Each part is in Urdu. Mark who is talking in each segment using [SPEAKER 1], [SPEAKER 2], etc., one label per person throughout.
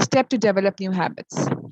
[SPEAKER 1] step to develop new habits।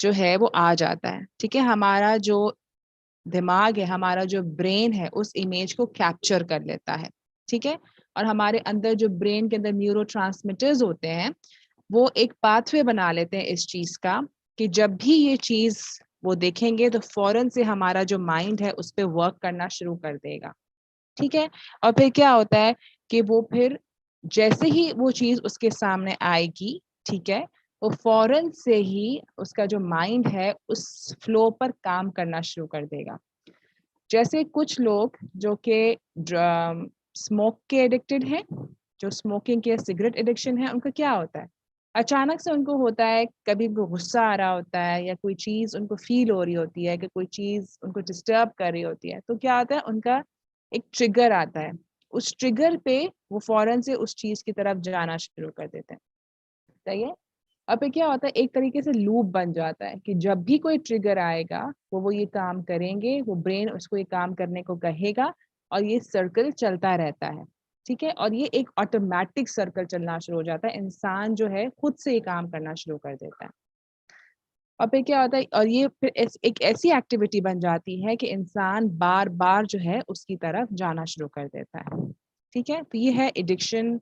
[SPEAKER 1] جو ہے وہ آ جاتا ہے. ٹھیک ہے, ہمارا جو دماغ ہے, ہمارا جو برین ہے, اس امیج کو کیپچر کر لیتا ہے. ٹھیک ہے, اور ہمارے اندر جو برین کے اندر نیورو ٹرانسمیٹرز ہوتے ہیں وہ ایک پاتھ وے بنا لیتے ہیں اس چیز کا کہ جب بھی یہ چیز وہ دیکھیں گے تو فوراً سے ہمارا جو مائنڈ ہے اس پہ ورک کرنا شروع کر دے گا. ٹھیک ہے, اور پھر کیا ہوتا ہے کہ وہ پھر جیسے ہی وہ چیز اس کے سامنے آئے گی, ٹھیک ہے, وہ فوراً سے ہی اس کا جو مائنڈ ہے اس فلو پر کام کرنا شروع کر دے گا. جیسے کچھ لوگ جو کہ اسموک کے ایڈکٹڈ ہیں, جو اسموکنگ کے سگریٹ ایڈکشن ہے, ان کا کیا ہوتا ہے, اچانک سے ان کو ہوتا ہے, کبھی ان کو غصہ آ رہا ہوتا ہے یا کوئی چیز ان کو فیل ہو رہی ہوتی ہے کہ کوئی چیز ان کو ڈسٹرب کر رہی ہوتی ہے, تو کیا ہوتا ہے ان کا ایک ٹریگر آتا ہے, اس ٹریگر پہ وہ فوراً سے اس چیز کی طرف جانا شروع کر دیتے ہیں. صحیح ہے, اور پھر کیا ہوتا ہے ایک طریقے سے لوپ بن جاتا ہے کہ جب بھی کوئی ٹریگر آئے گا وہ یہ کام کریں گے, وہ برین اس کو یہ کام کرنے کو کہے گا اور یہ سرکل چلتا رہتا ہے. ٹھیک ہے, اور یہ ایک آٹومیٹک سرکل چلنا شروع ہو جاتا ہے, انسان جو ہے خود سے یہ کام کرنا شروع کر دیتا ہے. اور پھر کیا ہوتا ہے, اور یہ پھر ایک ایسی ایکٹیویٹی بن جاتی ہے کہ انسان بار بار جو ہے اس کی طرف جانا شروع کر دیتا ہے. ٹھیک ہے, تو یہ ہے ایڈکشن,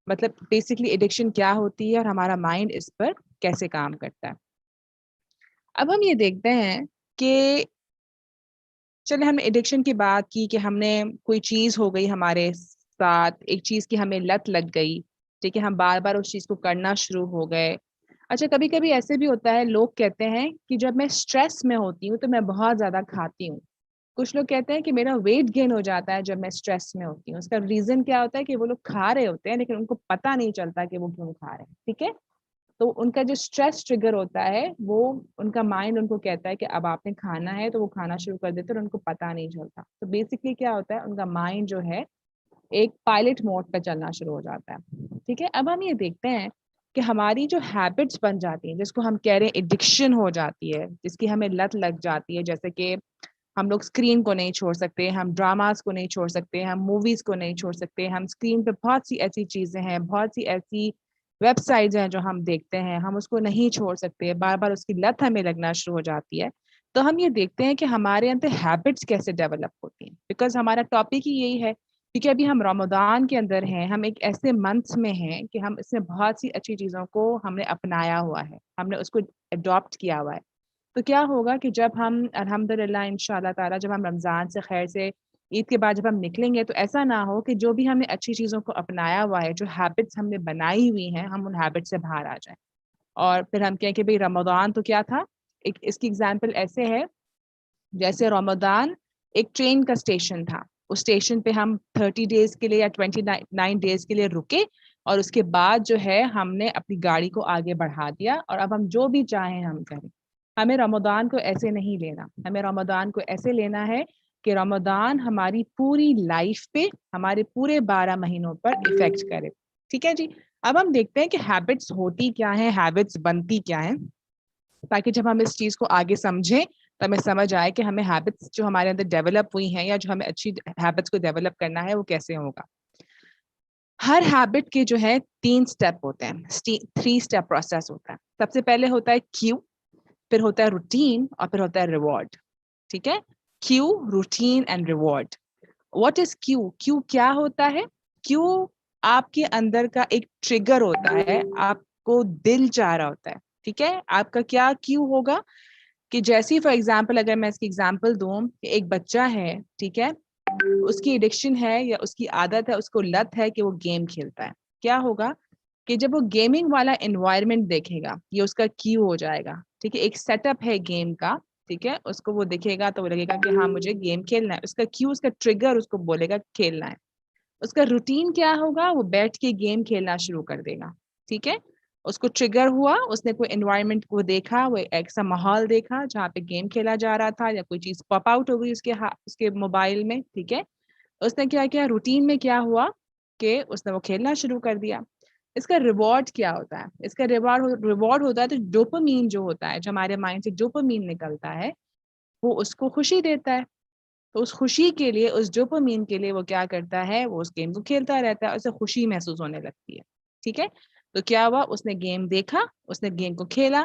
[SPEAKER 1] مطلب بیسکلی ایڈکشن کیا ہوتی ہے اور ہمارا مائنڈ اس پر کیسے کام کرتا ہے. اب ہم یہ دیکھتے ہیں کہ چلے ہم نے ایڈکشن کی بات کی کہ ہم نے کوئی چیز ہو گئی ہمارے ساتھ, ایک چیز کی ہمیں لت لگ گئی. ٹھیک ہے, ہم بار بار اس چیز کو کرنا شروع ہو گئے. اچھا, کبھی کبھی ایسے بھی ہوتا ہے, لوگ کہتے ہیں کہ جب میں اسٹریس میں ہوتی ہوں تو میں بہت زیادہ کھاتی ہوں. کچھ لوگ کہتے ہیں کہ میرا ویٹ گین ہو جاتا ہے جب میں اسٹریس میں ہوتی ہوں. اس کا ریزن کیا ہوتا ہے کہ وہ لوگ کھا رہے ہوتے ہیں لیکن ان کو پتہ نہیں چلتا کہ وہ کیوں کھا رہے ہیں. ٹھیک ہے, تو ان کا جو اسٹریس ٹریگر ہوتا ہے وہ ان کا مائنڈ ان کو کہتا ہے کہ اب آپ نے کھانا ہے, تو وہ کھانا شروع کر دیتے اور ان کو پتہ نہیں چلتا. تو بیسکلی کیا ہوتا ہے, ان کا مائنڈ جو ہے ایک پائلٹ موڈ پہ چلنا شروع ہو جاتا ہے. ٹھیک ہے, اب ہم یہ دیکھتے ہیں کہ ہماری جو ہیبٹس بن جاتی ہیں, جس کو ہم کہہ رہے ہیں ایڈکشن ہو جاتی ہے, جس کی ہمیں لت لگ جاتی ہے, جیسے کہ ہم لوگ اسکرین کو نہیں چھوڑ سکتے, ہم ڈراماز کو نہیں چھوڑ سکتے, ہم موویز کو نہیں چھوڑ سکتے, ہم اسکرین پہ بہت سی ایسی چیزیں ہیں, بہت سی ایسی ویب سائٹس ہیں جو ہم دیکھتے ہیں, ہم اس کو نہیں چھوڑ سکتے, بار بار اس کی لت ہمیں لگنا شروع ہو جاتی ہے. تو ہم یہ دیکھتے ہیں کہ ہمارے اندر ہیبٹس کیسے ڈیولپ ہوتی ہیں, بیکاز ہمارا ٹاپک ہی یہی ہے. کیونکہ ابھی ہم رمضان کے اندر ہیں, ہم ایک ایسے منتھ میں ہیں کہ ہم اس میں بہت سی اچھی چیزوں کو ہم نے اپنایا ہوا ہے, ہم نے اس کو اڈاپٹ کیا ہوا ہے. تو کیا ہوگا کہ جب ہم الحمدللہ انشاءاللہ تعالیٰ جب ہم رمضان سے خیر سے عید کے بعد جب ہم نکلیں گے, تو ایسا نہ ہو کہ جو بھی ہم نے اچھی چیزوں کو اپنایا ہوا ہے, جو ہیبٹس ہم نے بنائی ہوئی ہیں, ہم ان ہیبٹ سے باہر آ جائیں. اور پھر ہم کہیں کہ بھئی رمضان تو کیا تھا, اس کی ایگزامپل ایسے ہے جیسے رمضان ایک ٹرین کا اسٹیشن تھا. اس اسٹیشن پہ ہم 30 ڈیز کے لیے یا 29 ڈیز کے لیے رکے, اور اس کے بعد جو ہے ہم نے اپنی گاڑی کو آگے بڑھا دیا, اور اب ہم جو بھی چاہیں ہم کریں. ہمیں رمضان کو ایسے نہیں لینا, ہمیں رمضان کو ایسے لینا ہے کہ رمضان ہماری پوری لائف پہ, ہمارے پورے 12 مہینوں پر ایفیکٹ کرے. ٹھیک ہے جی, اب ہم دیکھتے ہیں کہ ہیبٹس ہوتی کیا ہیں, ہیبٹس بنتی کیا ہیں, تاکہ جب ہم اس چیز کو آگے سمجھیں تو ہمیں سمجھ آئے کہ ہمیں ہیبٹس جو ہمارے اندر ڈیولپ ہوئی ہیں یا جو ہمیں اچھی ہیبٹس کو ڈیولپ کرنا ہے وہ کیسے ہوگا. ہر ہیبٹ کے جو ہے 3 سٹیپ ہوتے ہیں, 3 سٹیپ پروسیس ہوتا ہے. سب سے پہلے ہوتا ہے کیو, پھر ہوتا ہے روٹین, اور پھر ہوتا ہے ریوارڈ. ٹھیک ہے, cue, routine and reward. What is cue? Cue کیا ہوتا ہے؟ کیو آپ کے اندر کا ایک ٹریگر ہوتا ہے, آپ کو دل چاہ رہا ہوتا ہے. ٹھیک ہے, آپ کا کیا کیو ہوگا کہ جیسی فار ایگزامپل اگر میں اس کی ایگزامپل دوں کہ ایک بچہ ہے, ٹھیک ہے, اس کی ایڈکشن ہے یا اس کی عادت ہے, اس کو لت ہے کہ وہ گیم کھیلتا ہے. کیا ہوگا کہ جب وہ گیمنگ والا انوائرمنٹ دیکھے گا, یہ اس کا کیو ہو جائے گا. ٹھیک ہے, ایک سیٹ اپ ہے گیم کا, ٹھیک ہے, اس کو وہ دیکھے گا تو وہ لگے گا کہ ہاں مجھے گیم کھیلنا ہے. اس کا کیو, اس کا ٹریگر اس کو بولے گا کھیلنا ہے. اس کا روٹین کیا ہوگا, وہ بیٹھ کے گیم کھیلنا شروع کر دے گا. ٹھیک ہے, اس کو ٹریگر ہوا, اس نے کوئی انوائرمنٹ کو دیکھا, وہ ایسا ماحول دیکھا جہاں پہ گیم کھیلا جا رہا تھا, یا کوئی چیز پاپ آؤٹ ہو گئی اس کے موبائل میں. ٹھیک ہے, اس نے کیا کیا, روٹین میں کیا ہوا کہ اس نے وہ کھیلنا شروع کر دیا. اس کا ریوارڈ کیا ہوتا ہے؟ اس کا ریوارڈ ہوتا ہے تو ڈوپامین جو ہوتا ہے, جو ہمارے مائنڈ سے ڈوپامین نکلتا ہے, وہ اس کو خوشی دیتا ہے. تو اس خوشی کے لیے, اس ڈوپامین کے لیے وہ کیا کرتا ہے, وہ اس گیم کو کھیلتا رہتا ہے, اسے خوشی محسوس ہونے لگتی ہے. ٹھیک ہے, تو کیا ہوا, اس نے گیم دیکھا, اس نے گیم کو کھیلا,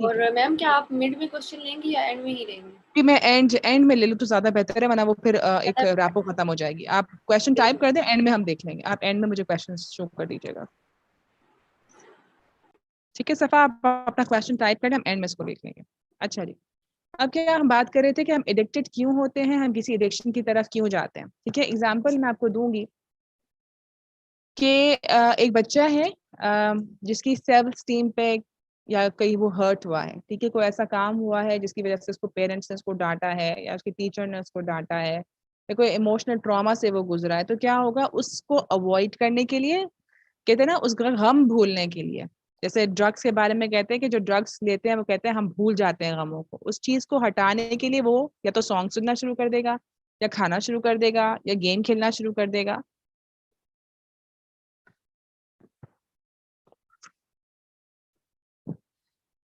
[SPEAKER 2] اور میم کیا آپ مڈ میں کوشچن لیں گی یا اینڈ میں ہی لیں گی؟
[SPEAKER 1] کہ میں اینڈ میں لے لوں تو زیادہ بہتر ہے، ورنہ وہ پھر ایک ریپو ختم ہو جائے گی. آپ کوشچن ٹائپ کر دیں، اینڈ میں ہم دیکھ لیں گے. آپ اینڈ میں مجھے کوشچن شو کر دیجیے گا. ٹھیک ہے صفا، آپ اپنا کوشچن ٹائپ کریں، ہم اینڈ میں اس کو دیکھ لیں گے. اچھا جی، اب کیا ہم بات کر رہے تھے کہ ہم ایڈکٹڈ کیوں ہوتے ہیں، ہم کسی ایڈکشن کی طرف کیوں جاتے ہیں. ٹھیک ہے، اگزامپل میں آپ کو دوں گی کہ ایک بچہ ہے جس کی سیلف اسٹیم پہ یا کہیں وہ ہرٹ ہوا ہے. ٹھیک ہے، کوئی ایسا کام ہوا ہے جس کی وجہ سے اس کو پیرنٹس نے اس کو ڈانٹا ہے، یا اس کے ٹیچر نے اس کو ڈانٹا ہے، یا کوئی ایموشنل ٹراما سے وہ گزرا ہے. تو کیا ہوگا، اس کو اوائڈ کرنے کے لیے، کہتے ہیں نا اس کا غم بھولنے کے لیے، جیسے ڈرگس کے بارے میں کہتے ہیں کہ جو ڈرگس لیتے ہیں وہ کہتے ہیں ہم بھول جاتے ہیں غموں کو. اس چیز کو ہٹانے کے لیے وہ یا تو سانگ سننا شروع کر دے گا، یا کھانا شروع کر دے گا، یا گیم کھیلنا شروع کر دے گا.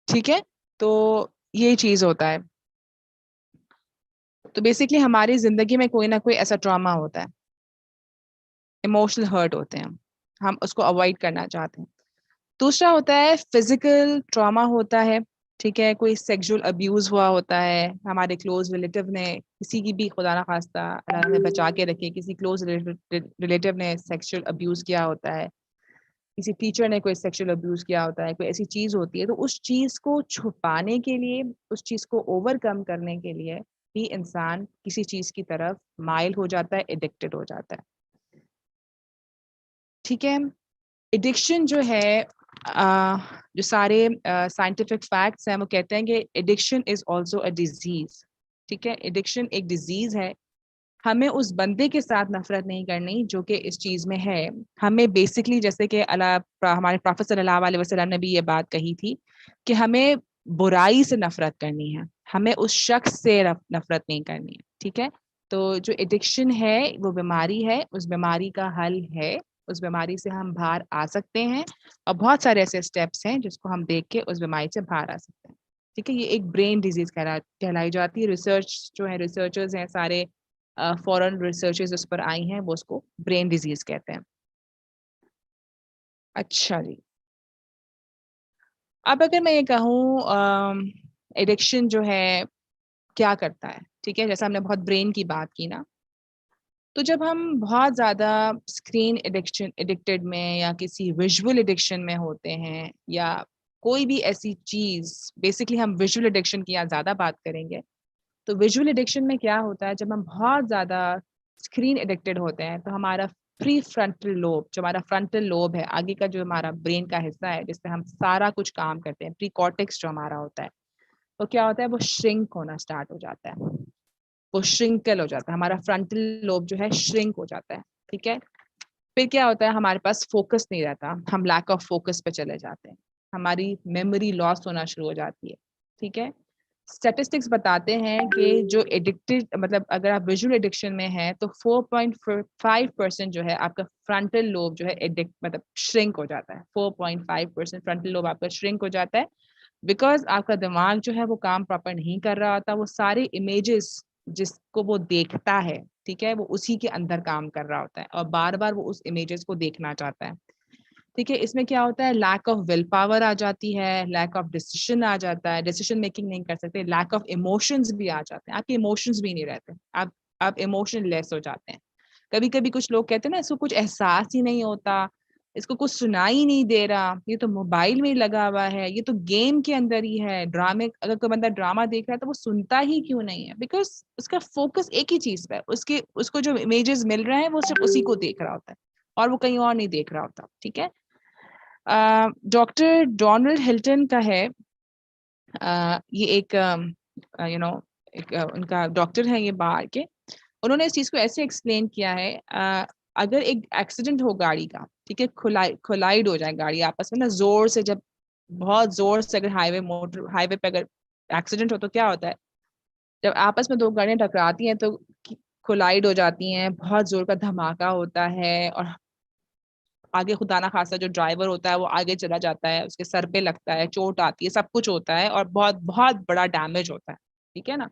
[SPEAKER 1] ٹھیک ہے، تو یہ چیز ہوتا ہے. تو بیسکلی ہماری زندگی میں کوئی نہ کوئی ایسا ٹراما ہوتا ہے، ایموشنل ہرٹ ہوتے ہیں، ہم اس کو اوائڈ کرنا چاہتے ہیں. دوسرا ہوتا ہے فزیکل ٹراما ہوتا ہے. ٹھیک ہے، کوئی سیکشول ابیوز ہوا ہوتا ہے، ہمارے کلوز ریلیٹیو نے، کسی کی بھی خدا نخواستہ اللہ نے بچا کے رکھے، کسی کلوز ریلیٹیو نے سیکشول ابیوز کیا ہوتا ہے، کسی ٹیچر نے کوئی سیکشول ابیوز کیا ہوتا ہے، کوئی ایسی چیز ہوتی ہے. تو اس چیز کو چھپانے کے لیے، اس چیز کو اوور کم کرنے کے لیے بھی انسان کسی چیز کی طرف مائل ہو جاتا ہے، ایڈکٹڈ ہو جاتا ہے. ٹھیک ہے، ایڈکشن جو ہے، جو سارے سائنٹیفک فیکٹس ہیں وہ کہتے ہیں کہ addiction is also a disease. ٹھیک ہے، ایڈکشن ایک ڈیزیز ہے. ہمیں اس بندے کے ساتھ نفرت نہیں کرنی جو کہ اس چیز میں ہے. ہمیں بیسکلی، جیسے کہ ہمارے پروفیٹ صلی اللہ علیہ وسلم نے بھی یہ بات کہی تھی کہ ہمیں برائی سے نفرت کرنی ہے، ہمیں اس شخص سے نفرت نہیں کرنی ہے. ٹھیک ہے، تو جو ایڈکشن ہے وہ بیماری ہے، اس بیماری کا حل ہے، اس بیماری سے ہم باہر آ سکتے ہیں، اور بہت سارے ایسے اسٹیپس ہیں جس کو ہم دیکھ کے اس بیماری سے باہر آ سکتے ہیں. ٹھیک ہے، یہ ایک برین ڈیزیز کہلائی جاتی ہے. ریسرچ جو ہے، ریسرچرز ہیں سارے، فورن ریسرچز اس پر آئی ہیں، وہ اس کو برین ڈیزیز کہتے ہیں. اچھا جی، اب اگر میں یہ کہوں ایڈکشن جو ہے کیا کرتا ہے. ٹھیک ہے، جیسا ہم نے بہت برین کی بات کی نا، تو جب ہم بہت زیادہ اسکرین ایڈکٹڈ میں، یا کسی ویژول ایڈکشن میں ہوتے ہیں، یا کوئی بھی ایسی چیز، بیسکلی ہم ویژول ایڈکشن کی یہاں زیادہ بات کریں گے. تو ویژول ایڈکشن میں کیا ہوتا ہے، جب ہم بہت زیادہ اسکرین ایڈکٹڈ ہوتے ہیں تو ہمارا پری فرنٹل لوب، جو ہمارا فرنٹل لوب ہے، آگے کا جو ہمارا برین کا حصہ ہے جس سے ہم سارا کچھ کام کرتے ہیں، پری کارٹیکس جو ہمارا ہوتا ہے، تو کیا ہوتا ہے، وہ شرنک ہونا اسٹارٹ ہو جاتا ہے، وہ شرنکل ہو جاتا ہے. ہمارا فرنٹل لوب جو ہے شرنک ہو جاتا ہے. ٹھیک ہے، پھر کیا ہوتا ہے، ہمارے پاس فوکس نہیں رہتا، ہم لیک آف فوکس پہ چلے جاتے ہیں، ہماری میموری لاس ہونا شروع ہو جاتی ہے. ٹھیک ہے، اسٹیٹسٹکس بتاتے ہیں کہ جو ایڈکٹڈ، مطلب اگر آپ ویژول ایڈکشن میں ہیں تو 4.5% جو ہے آپ کا فرنٹل لوب جو ہے مطلب شرنک ہو جاتا ہے. 4.5% فرنٹل لوب آپ کا شرنک ہو جاتا ہے، بیکاز آپ کا دماغ جو ہے وہ کام پراپر نہیں کر رہا ہوتا. وہ سارے امیجز جس کو وہ دیکھتا ہے، ٹھیک ہے، وہ اسی کے اندر کام کر رہا ہوتا ہے، اور بار بار وہ اس امیجز کو دیکھنا چاہتا ہے. ٹھیک ہے، اس میں کیا ہوتا ہے، لیک آف ول پاور آ جاتی ہے، لیک آف ڈیسیشن آ جاتا ہے، ڈیسیشن میکنگ نہیں کر سکتے، لیک آف ایموشنز بھی آ جاتے ہیں، آپ کے ایموشنز بھی نہیں رہتے، آپ ایموشن لیس ہو جاتے ہیں. کبھی کبھی کچھ لوگ کہتے ہیں نا، اس کو کچھ احساس ہی نہیں ہوتا، اس کو کچھ سنائی نہیں دے رہا، یہ تو موبائل میں لگا ہوا ہے، یہ تو گیم کے اندر ہی ہے. ڈرامے، اگر کوئی بندہ ڈرامہ دیکھ رہا ہے تو وہ سنتا ہی کیوں نہیں ہے، بیکاز اس کا فوکس ایک ہی چیز پہ، اس کو جو امیجز مل رہے ہیں وہ صرف اسی کو دیکھ رہا ہوتا ہے، اور وہ کہیں اور نہیں دیکھ رہا ہوتا. ٹھیک ہے، ڈاکٹر ڈونلڈ ہلٹن کا ہے، یہ ایک ان کا ڈاکٹر ہے، یہ باہر کے، انہوں نے اس چیز کو ایسے ایکسپلین کیا ہے، اگر ایک ایکسیڈنٹ ہو گاڑی کا، ٹھیک ہے، کولائڈ ہو جائے گاڑی آپس میں نا، زور سے، جب بہت زور سے اگر ہائی وے پہ اگر ایکسیڈنٹ ہو تو کیا ہوتا ہے، جب آپس میں دو گاڑیاں ٹکراتی ہیں تو کولائڈ ہو جاتی ہیں، بہت زور کا دھماکہ ہوتا ہے، اور آگے خدا نہ خاصا جو ڈرائیور ہوتا ہے وہ آگے چلا جاتا ہے، اس کے سر پہ لگتا ہے، چوٹ آتی ہے، سب کچھ ہوتا ہے، اور بہت بہت بڑا ڈیمیج ہوتا ہے. ٹھیک ہے نا،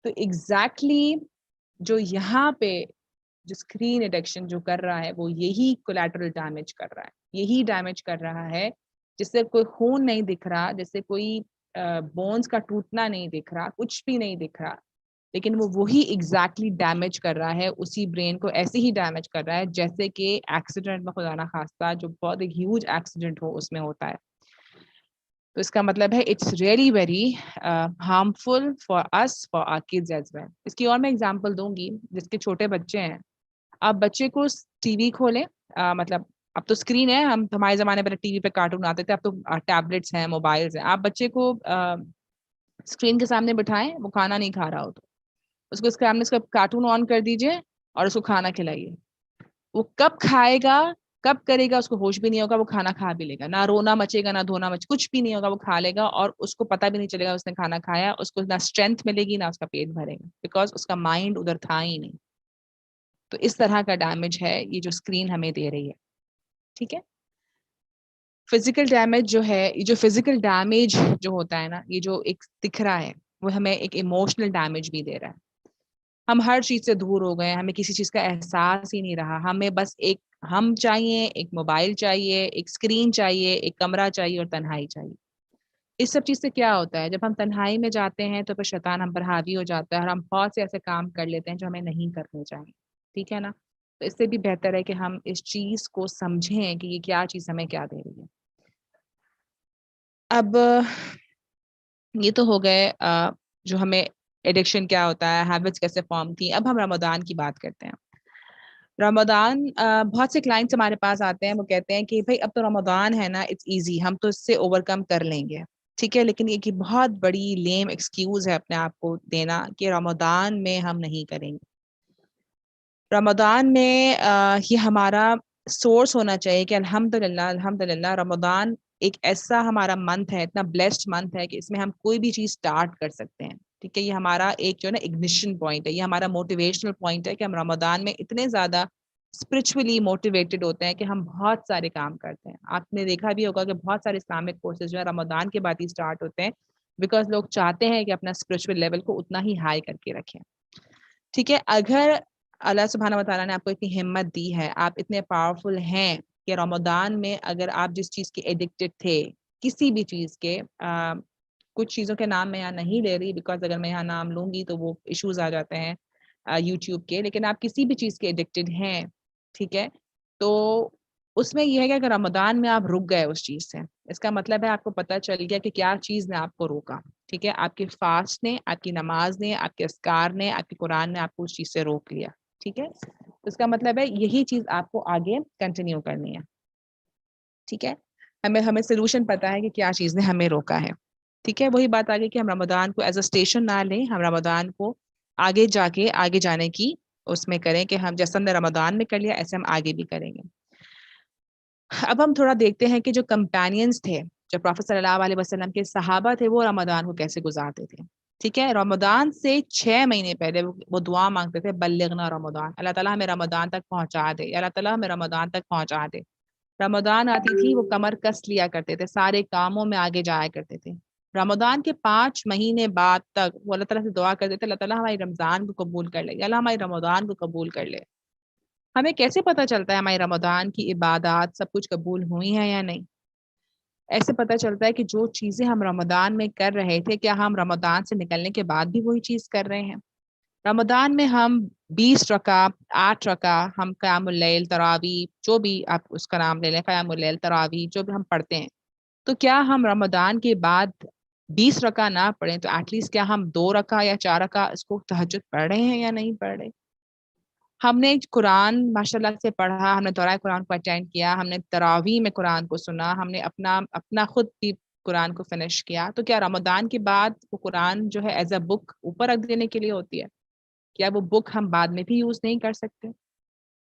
[SPEAKER 1] تو ایگزیکٹلی جو یہاں پہ جو اسکرین ایڈکشن جو کر رہا ہے وہ یہی کولیٹرل ڈیمیج کر رہا ہے، یہی ڈیمیج کر رہا ہے، جس سے کوئی خون نہیں دکھ رہا، جس سے کوئی بونس کا ٹوٹنا نہیں دکھ رہا, کچھ بھی نہیں دکھ رہا, لیکن وہ وہی ایگزیکٹلی ڈیمیج کر رہا ہے, اسی برین کو ایسے ہی ڈیمیج کر رہا ہے جیسے کہ ایکسیڈنٹ میں خدا نخواستہ جو بہت ایک ہیوج ایکسیڈنٹ ہو اس میں ہوتا ہے. تو اس کا مطلب ہے it's really very harmful for us for our kids as well. اس کی اور میں اگزامپل دوں گی, جس کے چھوٹے بچے ہیں, آپ بچے کو ٹی وی کھولیں, مطلب اب تو اسکرین ہے, ہمارے زمانے پہ ٹی وی پہ کارٹون آتے تھے, اب تو ٹیبلٹس ہیں, موبائلس ہیں. آپ بچے کو اسکرین کے سامنے بٹھائیں, وہ کھانا نہیں کھا رہا ہو تو اس کو سامنے اس کا کارٹون آن کر دیجئے اور اس کو کھانا کھلائیے. وہ کب کھائے گا, کب کرے گا, اس کو ہوش بھی نہیں ہوگا, وہ کھانا کھا بھی لے گا, نہ رونا مچے گا, نہ دھونا مچے, کچھ بھی نہیں ہوگا, وہ کھا لے گا اور اس کو پتہ بھی نہیں چلے گا اس نے کھانا کھایا. اس کو نہ اسٹرینتھ ملے گی, نہ اس کا پیٹ بھرے گا, بیکاز اس کا مائنڈ ادھر تھا ہی نہیں. تو اس طرح کا ڈیمیج ہے یہ جو اسکرین ہمیں دے رہی ہے. ٹھیک ہے. فزیکل ڈیمیج جو ہے, یہ جو فزیکل ڈیمیج جو ہوتا ہے نا, یہ جو ایک دکھ رہا ہے, وہ ہمیں ایک ایموشنل ڈیمیج بھی دے رہا ہے. ہم ہر چیز سے دور ہو گئے, ہمیں کسی چیز کا احساس ہی نہیں رہا, ہمیں بس ایک ہم چاہیے, ایک موبائل چاہیے, ایک اسکرین چاہیے, ایک کمرہ چاہیے اور تنہائی چاہیے. اس سب چیز سے کیا ہوتا ہے, جب ہم تنہائی میں جاتے ہیں تو پھر شیطان ہم پر حاوی ہو جاتا ہے اور ہم بہت سے ایسے کام کر لیتے ہیں جو ہمیں نہیں کرنے چاہیے. ٹھیک ہے نا. تو اس سے بھی بہتر ہے کہ ہم اس چیز کو سمجھیں کہ یہ کیا چیز ہمیں کیا دے رہی ہے. اب یہ تو ہو گئے جو ہمیں ایڈکشن کیا ہوتا ہے, ہیبٹس کیسے فارم تھی. اب ہم رمضان کی بات کرتے ہیں. رمضان, بہت سے کلائنٹس ہمارے پاس آتے ہیں, وہ کہتے ہیں کہ بھائی اب تو رمضان ہے نا, اٹس ایزی, ہم تو اس سے اوور کم کر لیں گے. ٹھیک ہے, لیکن یہ بہت بڑی لیم ایکسکیوز ہے اپنے آپ کو دینا کہ رمضان میں ہم نہیں کریں گے. رمضان میں یہ ہمارا سورس ہونا چاہیے کہ الحمدللہ رمضان ایک ایسا ہمارا منتھ ہے, اتنا بلیسڈ منتھ ہے کہ اس میں ہم کوئی بھی چیز سٹارٹ کر سکتے ہیں. ٹھیک ہے, یہ ہمارا ایک جو ہے نا اگنیشن پوائنٹ ہے, یہ ہمارا موٹیویشنل پوائنٹ ہے کہ ہم رمضان میں اتنے زیادہ اسپرچولی موٹیویٹڈ ہوتے ہیں کہ ہم بہت سارے کام کرتے ہیں. آپ نے دیکھا بھی ہوگا کہ بہت سارے اسلامک کورسز جو ہے رمضان کے بعد ہی اسٹارٹ ہوتے ہیں, بیکاز لوگ چاہتے ہیں کہ اپنا اسپرچول لیول کو اتنا ہی ہائی کر کے رکھیں. ٹھیک ہے, اگر اللہ سبحانہ و تعالیٰ نے آپ کو اتنی ہمت دی ہے, آپ اتنے پاورفل ہیں کہ رمضان میں اگر آپ جس چیز کے ایڈکٹڈ تھے, کسی بھی چیز کے, کچھ چیزوں کے نام میں یہاں نہیں لے رہی بیکاز اگر میں یہاں نام لوں گی تو وہ ایشوز آ جاتے ہیں یوٹیوب کے, لیکن آپ کسی بھی چیز کے ایڈکٹڈ ہیں, ٹھیک ہے, تو اس میں یہ ہے کہ اگر رمضان میں آپ رک گئے اس چیز سے, اس کا مطلب ہے آپ کو پتہ چل گیا کہ کیا چیز نے آپ کو روکا. ٹھیک ہے, آپ کے فاسٹ نے, آپ کی نماز نے, آپ کے اذکار نے, آپ کے قرآن نے آپ کو اس چیز سے روک لیا. ٹھیک ہے, اس کا مطلب ہے یہی چیز آپ کو آگے کنٹینیو کرنی ہے. ٹھیک ہے, ہمیں سولوشن پتا ہے کہ کیا چیز نے ہمیں روکا ہے. ٹھیک ہے, وہی بات آگے کہ ہم رمضان کو ایز اے اسٹیشن نہ لیں, ہم رمضان کو آگے جا کے آگے جانے کی اس میں کریں کہ ہم جیسے ہم نے رمضان میں کر لیا ایسے ہم آگے بھی کریں گے. اب ہم تھوڑا دیکھتے ہیں کہ جو کمپینینز تھے, جو پروفیٹ صلی اللہ علیہ وسلم کے صحابہ تھے, وہ رمضان کو کیسے گزارتے تھے. ٹھیک ہے, رمضان سے 6 مہینے پہلے وہ دعا مانگتے تھے, بلغنا رمضان, اللہ تعالیٰ ہمیں رمضان تک پہنچا دے, اللہ تعالیٰ ہمیں رمضان تک پہنچا دے. رمضان آتی تھی, وہ کمر کس لیا کرتے تھے, سارے کاموں میں آگے جایا کرتے تھے. رمضان کے 5 مہینے بعد تک وہ اللہ تعالیٰ سے دعا کرتے تھے, اللہ تعالیٰ ہماری رمضان کو قبول کر لے, اللہ ہماری رمضان کو قبول کر لے. ہمیں کیسے پتہ چلتا ہے ہماری رمضان کی عبادات سب کچھ قبول ہوئی ہیں یا نہیں؟ ایسے پتہ چلتا ہے کہ جو چیزیں ہم رمضان میں کر رہے تھے, کیا ہم رمضان سے نکلنے کے بعد بھی وہی چیز کر رہے ہیں. رمضان میں ہم 20 رکعت 8 رکعت ہم قیام اللیل, تراویح, جو بھی آپ اس کا نام لے لیں, قیام اللیل, تراویح, جو بھی ہم پڑھتے ہیں, تو کیا ہم رمضان کے بعد 20 رکعت نہ پڑھیں تو ایٹ لیسٹ کیا ہم 2 رکعت یا 4 رکعت اس کو تہجد پڑھ رہے ہیں یا نہیں پڑھ رہے. ہم نے قرآن ماشاء اللہ سے پڑھا, ہم نے دورہ قرآن کو اٹینڈ کیا, ہم نے تراویح میں قرآن کو سنا, ہم نے اپنا خود بھی قرآن کو فنش کیا, تو کیا رمضان کے بعد وہ قرآن جو ہے ایز اے بک اوپر رکھ دینے کے لیے ہوتی ہے؟ کیا وہ بک ہم بعد میں بھی یوز نہیں کر سکتے؟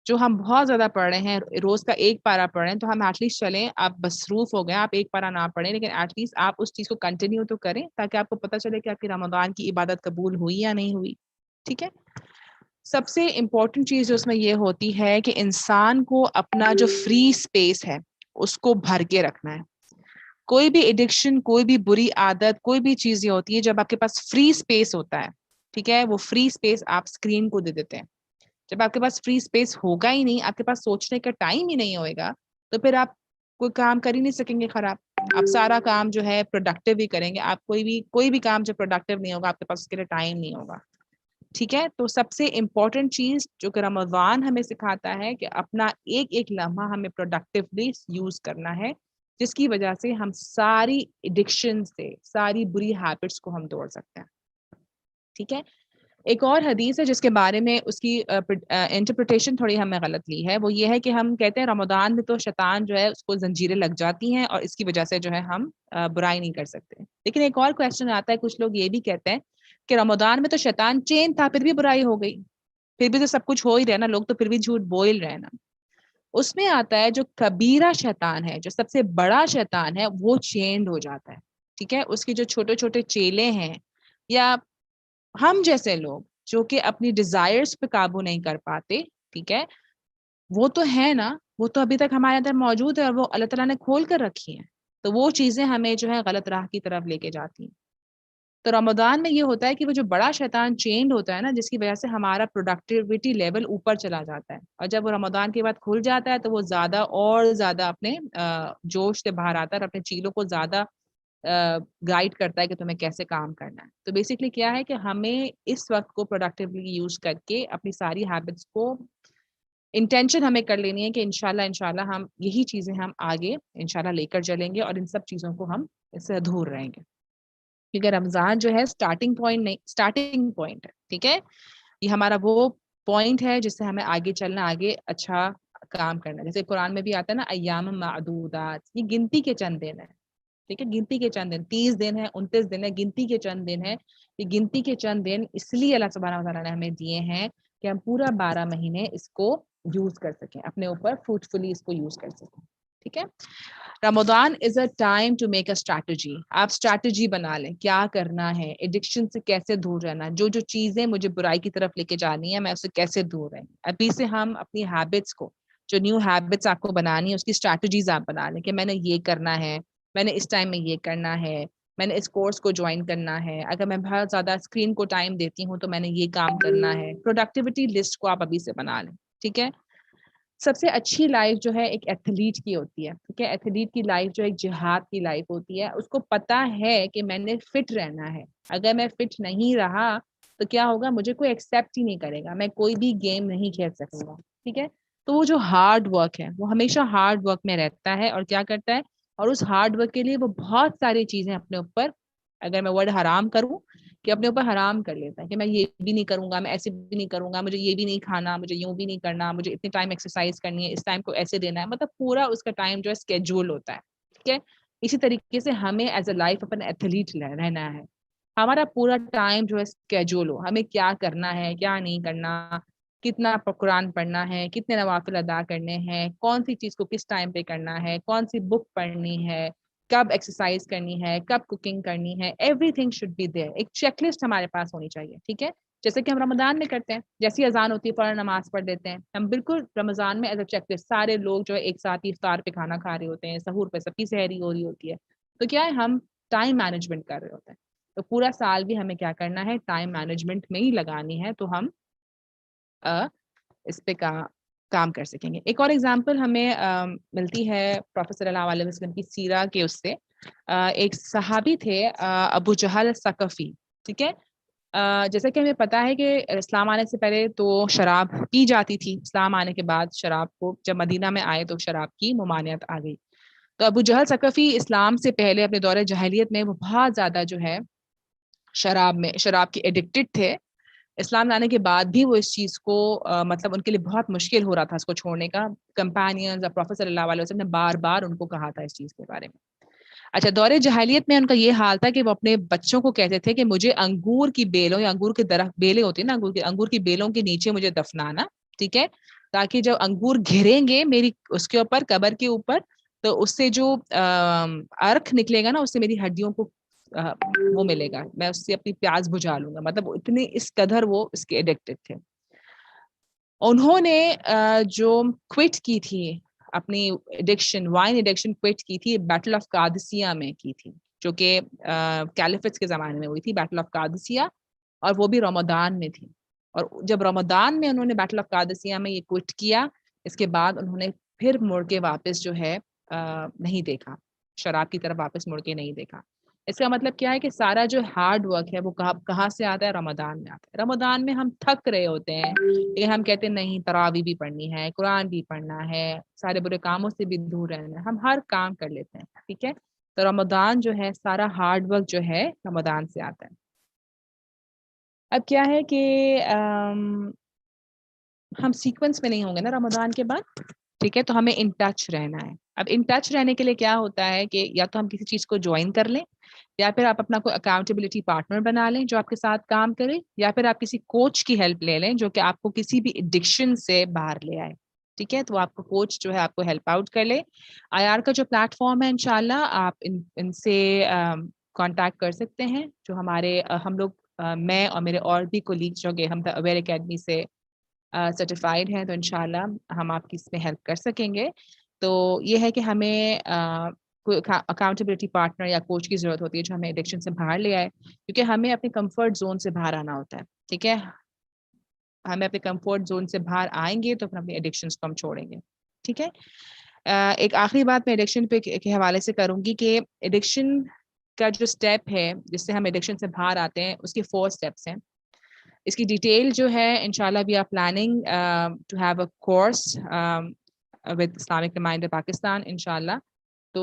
[SPEAKER 1] جو ہم بہت زیادہ پڑھ رہے ہیں, روز کا 1 پارہ پڑھ رہے ہیں, تو ہم ایٹ لیسٹ چلیں, آپ مصروف ہو گئے, آپ 1 پارہ نہ پڑھیں, لیکن ایٹ لیسٹ آپ اس چیز کو کنٹینیو تو کریں تاکہ آپ کو پتہ چلے کہ آپ کی رمضان کی عبادت قبول ہوئی یا نہیں ہوئی. ٹھیک ہے, سب سے امپورٹنٹ چیز جو اس میں یہ ہوتی ہے کہ انسان کو اپنا جو فری اسپیس ہے اس کو بھر کے رکھنا ہے. کوئی بھی ایڈکشن, کوئی بھی بری عادت, کوئی بھی چیز یہ ہوتی ہے جب آپ کے پاس فری اسپیس ہوتا ہے. ٹھیک ہے, وہ فری اسپیس آپ اسکرین کو دے دیتے ہیں. جب آپ کے پاس فری اسپیس ہوگا ہی نہیں, آپ کے پاس سوچنے کا ٹائم ہی نہیں ہوئے گا, تو پھر آپ کوئی کام کر ہی نہیں سکیں گے خراب. آپ سارا کام جو ہے پروڈکٹیو ہی کریں گے. آپ کوئی بھی کام جو پروڈکٹیو نہیں ہوگا آپ کے پاس اس کے لیے ٹائم نہیں ہوگا. ٹھیک ہے. تو سب سے امپورٹنٹ چیز جو کہ رمضان ہمیں سکھاتا ہے کہ اپنا ایک ایک لمحہ ہمیں پروڈکٹیولی یوز کرنا ہے, جس کی وجہ سے ہم ساری ایڈکشن سے, ساری بری ہیبٹس کو ہم توڑ سکتے ہیں. ٹھیک ہے. ایک اور حدیث ہے جس کے بارے میں اس کی انٹرپریٹیشن تھوڑی ہمیں غلط لی ہے. وہ یہ ہے کہ ہم کہتے ہیں رمضان میں تو شیطان جو ہے اس کو زنجیریں لگ جاتی ہیں اور اس کی وجہ سے جو ہے ہم برائی نہیں کر سکتے. لیکن ایک اور کویسچن آتا ہے, کچھ لوگ یہ بھی کہتے ہیں کہ رمضان میں تو شیطان چین تھا پھر بھی برائی ہو گئی, پھر بھی تو سب کچھ ہو ہی رہا نا, لوگ تو پھر بھی جھوٹ بول رہے نا. اس میں آتا ہے جو کبیرہ شیطان ہے, جو سب سے بڑا شیطان ہے, وہ چینڈ ہو جاتا ہے. ٹھیک ہے. اس کے جو چھوٹے چھوٹے چیلے ہیں یا ہم جیسے لوگ جو کہ اپنی ڈیزائرز پہ قابو نہیں کر پاتے, ٹھیک ہے, وہ تو ہے نا, وہ تو ابھی تک ہمارے اندر موجود ہے اور وہ اللہ تعالیٰ نے کھول کر رکھی ہیں. تو وہ چیزیں ہمیں جو ہے غلط راہ کی طرف لے کے جاتی ہیں. تو رمضان میں یہ ہوتا ہے کہ وہ جو بڑا شیطان چینڈ ہوتا ہے نا, جس کی وجہ سے ہمارا پروڈکٹیوٹی لیول اوپر چلا جاتا ہے, اور جب وہ رمضان کے بعد کھل جاتا ہے تو وہ زیادہ اور زیادہ اپنے جوش سے باہر آتا ہے اور اپنے چیلوں کو زیادہ گائیڈ کرتا ہے کہ تمہیں کیسے کام کرنا ہے. تو بیسکلی کیا ہے کہ ہمیں اس وقت کو پروڈکٹیولی یوز کر کے اپنی ساری ہیبٹس کو انٹینشن ہمیں کر لینی ہے کہ انشاءاللہ ہم یہی چیزیں ہم آگے انشاءاللہ لے کر چلیں گے اور ان سب چیزوں کو ہم اس سے دور رہیں گے. کیونکہ رمضان جو ہے اسٹارٹنگ پوائنٹ نہیں, اسٹارٹنگ پوائنٹ ہے. ٹھیک ہے. یہ ہمارا وہ پوائنٹ ہے جس سے ہمیں آگے چلنا, آگے اچھا کام کرنا. جیسے قرآن میں بھی آتا ہے نا, ایام معدودات, یہ گنتی کے چند دن ہے. ٹھیک ہے. گنتی کے چند دن, 30 دن ہے, 29 دن ہے, گنتی کے چند دن ہے. یہ گنتی کے چند دن اس لیے اللہ سبحانہ و تعالیٰ نے ہمیں دیے ہیں کہ ہم پورا 12 مہینے اس کو یوز کر سکیں, اپنے اوپر فروٹفلی اس کو یوز کر سکیں. ٹھیک ہے. Ramzan is a time to make a strategy. آپ اسٹریٹجی بنا لیں کیا کرنا ہے, ایڈکشن سے کیسے دور رہنا, جو چیزیں مجھے برائی کی طرف لے کے جانی ہے میں اس سے کیسے دور رہیں. ابھی سے ہم اپنی ہیبٹس کو, جو نیو ہیبٹس آپ کو بنانی ہے اس کی اسٹریٹجیز آپ بنا لیں کہ میں نے یہ کرنا ہے, میں نے اس ٹائم میں یہ کرنا ہے, میں نے اس کورس کو جوائن کرنا ہے, اگر میں بہت زیادہ اسکرین کو ٹائم دیتی ہوں تو میں نے یہ کام کرنا ہے. پروڈکٹیوٹی لسٹ کو آپ ابھی سے بنا لیں. ٹھیک ہے. سب سے اچھی لائف جو ہے ایک ایتھلیٹ کی ہوتی ہے. ٹھیک ہے. ایتھلیٹ کی لائف جو ایک جہاد کی لائف ہوتی ہے. اس کو پتا ہے کہ میں نے فٹ رہنا ہے, اگر میں فٹ نہیں رہا تو کیا ہوگا, مجھے کوئی ایکسیپٹ ہی نہیں کرے گا, میں کوئی بھی گیم نہیں کھیل سکوں گا. ٹھیک ہے. تو وہ جو ہارڈ ورک ہے وہ ہمیشہ ہارڈ ورک میں رہتا ہے اور کیا کرتا ہے, اور اس ہارڈ ورک کے لیے وہ بہت ساری چیزیں اپنے اوپر, اگر میں ورڈ حرام کروں, کہ اپنے اوپر حرام کر لیتا ہے کہ میں یہ بھی نہیں کروں گا, میں ایسے بھی نہیں کروں گا, مجھے یہ بھی نہیں کھانا, مجھے یوں بھی نہیں کرنا, مجھے اتنے ٹائم ایکسرسائز کرنی ہے, اس ٹائم کو ایسے دینا ہے. مطلب پورا اس کا ٹائم جو ہے اسکیجول ہوتا ہے. ٹھیک ہے. اسی طریقے سے ہمیں ایز اے لائف اپنا ایتھلیٹ رہنا ہے. ہمارا پورا ٹائم جو ہے اسکیجول ہو, ہمیں کیا کرنا ہے کیا نہیں کرنا, کتنا قرآن پڑھنا ہے, کتنے نوافل ادا کرنے ہیں, کون سی چیز کو کس ٹائم پہ کرنا ہے, کون سی بک پڑھنی ہے, کب ایکسرسائز کرنی ہے, کب کوکنگ کرنی ہے. Everything should be there. ایک چیک لسٹ ہمارے پاس ہونی چاہیے. ٹھیک ہے. جیسے کہ ہم رمضان میں کرتے ہیں, جیسی اذان ہوتی ہے فوراً نماز پڑھ لیتے ہیں. ہم بالکل رمضان میں ایز اے چیک لسٹ, سارے لوگ جو ہے ایک ساتھ افطار پہ کھانا کھا رہے ہوتے ہیں, سحور پہ سب کی سحری ہو رہی ہوتی ہے, تو کیا ہے ہم ٹائم مینجمنٹ کر رہے ہوتے ہیں. تو پورا سال بھی ہمیں کیا کرنا ہے, ٹائم مینجمنٹ میں ہی لگانی ہے, تو ہم اس پہ کام کر سکیں گے. ایک اور ایگزامپل ہمیں ملتی ہے پروفیٹ صلی اللہ علیہ وسلم کی سیرہ کے, اس سے ایک صحابی تھے ابو جہل ثقفی. ٹھیک ہے. جیسا کہ ہمیں پتا ہے کہ اسلام آنے سے پہلے تو شراب پی جاتی تھی, اسلام آنے کے بعد شراب کو جب مدینہ میں آئے تو شراب کی ممانعت آ گئی. تو ابو جہل ثقفی اسلام سے پہلے اپنے دور جاہلیت میں وہ بہت زیادہ جو ہے شراب کے ایڈکٹڈ تھے. اسلام لانے کے بعد بھی وہ اس چیز کو مطلب ان کے لیے بہت مشکل ہو رہا تھا اس کو چھوڑنے کا. کمپینینز اور پروفیٹ صلی اللہ علیہ وسلم نے بار بار ان کو کہا تھا اس چیز کے بارے میں. اچھا, دور جاہلیت میں ان کا یہ حال تھا کہ وہ اپنے بچوں کو کہتے تھے کہ مجھے انگور کی بیلوں یا انگور کے درخت, بیلیں ہوتی ہیں نا انگور کی بیلوں کے نیچے مجھے دفنانا. ٹھیک ہے. تاکہ جب انگور گھریں گے میری اس کے اوپر, قبر کے اوپر, تو اس سے جو ارک نکلے گا نا, اس سے میری ہڈیوں کو وہ ملے گا, میں اس سے اپنی پیاس بجھا لوں گا. مطلب اتنے اس قدر وہ اس کے ایڈکٹڈ تھے. انہوں نے جو کوئٹ کی تھی اپنی ایڈکشن, وائن ایڈکشن کوئٹ کی تھی بیٹل آف قادسیہ میں کی تھی, جو کہ کیلیفٹس کے زمانے میں ہوئی تھی بیٹل آف قادسیہ, اور وہ بھی رمضان میں تھی. اور جب رمضان میں انہوں نے بیٹل آف قادسیہ میں یہ کوئٹ کیا, اس کے بعد انہوں نے پھر مڑ کے واپس جو ہے نہیں دیکھا. شراب کی طرف واپس مڑ کے نہیں دیکھا. اس کا مطلب کیا ہے کہ سارا جو ہارڈ ورک ہے وہ کہاں سے آتا ہے؟ رمضان میں آتا ہے. رمضان میں ہم تھک رہے ہوتے ہیں لیکن ہم کہتے ہیں نہیں تراویح بھی پڑھنی ہے, قرآن بھی پڑھنا ہے, سارے برے کاموں سے بھی دور رہنا ہے, ہم ہر کام کر لیتے ہیں. ٹھیک ہے, تو رمضان جو ہے سارا ہارڈ ورک جو ہے رمضان سے آتا ہے. اب کیا ہے کہ ہم سیکوینس میں نہیں ہوں گے نا رمضان کے بعد. ٹھیک ہے, تو ہمیں ان ٹچ رہنا ہے. اب ان ٹچ رہنے کے لیے کیا ہوتا ہے کہ یا تو ہم کسی چیز کو جوائن کر لیں, یا پھر آپ اپنا کوئی اکاؤنٹیبلٹی پارٹنر بنا لیں جو آپ کے ساتھ کام کرے, یا پھر آپ کسی کوچ کی ہیلپ لے لیں جو کہ آپ کو کسی بھی ایڈکشن سے باہر لے آئے. ٹھیک ہے, تو آپ کو کوچ جو ہے آپ کو ہیلپ آؤٹ کر لے. IR کا جو پلیٹ فارم ہے انشاءاللہ آپ ان سے کانٹیکٹ کر سکتے ہیں. جو ہمارے ہم لوگ میں اور میرے اور بھی کولیگز جو کہ ہم اویئر اکیڈمی سے سرٹیفائڈ ہیں, تو انشاءاللہ ہم آپ کی اس میں ہیلپ کر سکیں گے. تو یہ ہے کہ ہمیں کوئی اکاؤنٹیبلٹی پارٹنر یا کوچ کی ضرورت ہوتی ہے جو ہمیں ایڈکشن سے باہر لے آئے, کیونکہ ہمیں اپنے کمفرٹ زون سے باہر آنا ہوتا ہے. ٹھیک ہے, ہمیں اپنے کمفرٹ زون سے باہر آئیں گے تو پھر اپنی ایڈکشنس کو ہم چھوڑیں گے. ٹھیک ہے, ایک آخری بات میں ایڈکشن پہ کے حوالے سے کروں گی کہ ایڈکشن کا جو اسٹیپ ہے جس سے ہم ایڈکشن سے باہر آتے ہیں اس کے 4 اسٹیپس ہیں. اس کی ڈیٹیل جو ہے انشاءاللہ we are planning to have a course with Islamic reminder Pakistan انشاءاللہ. تو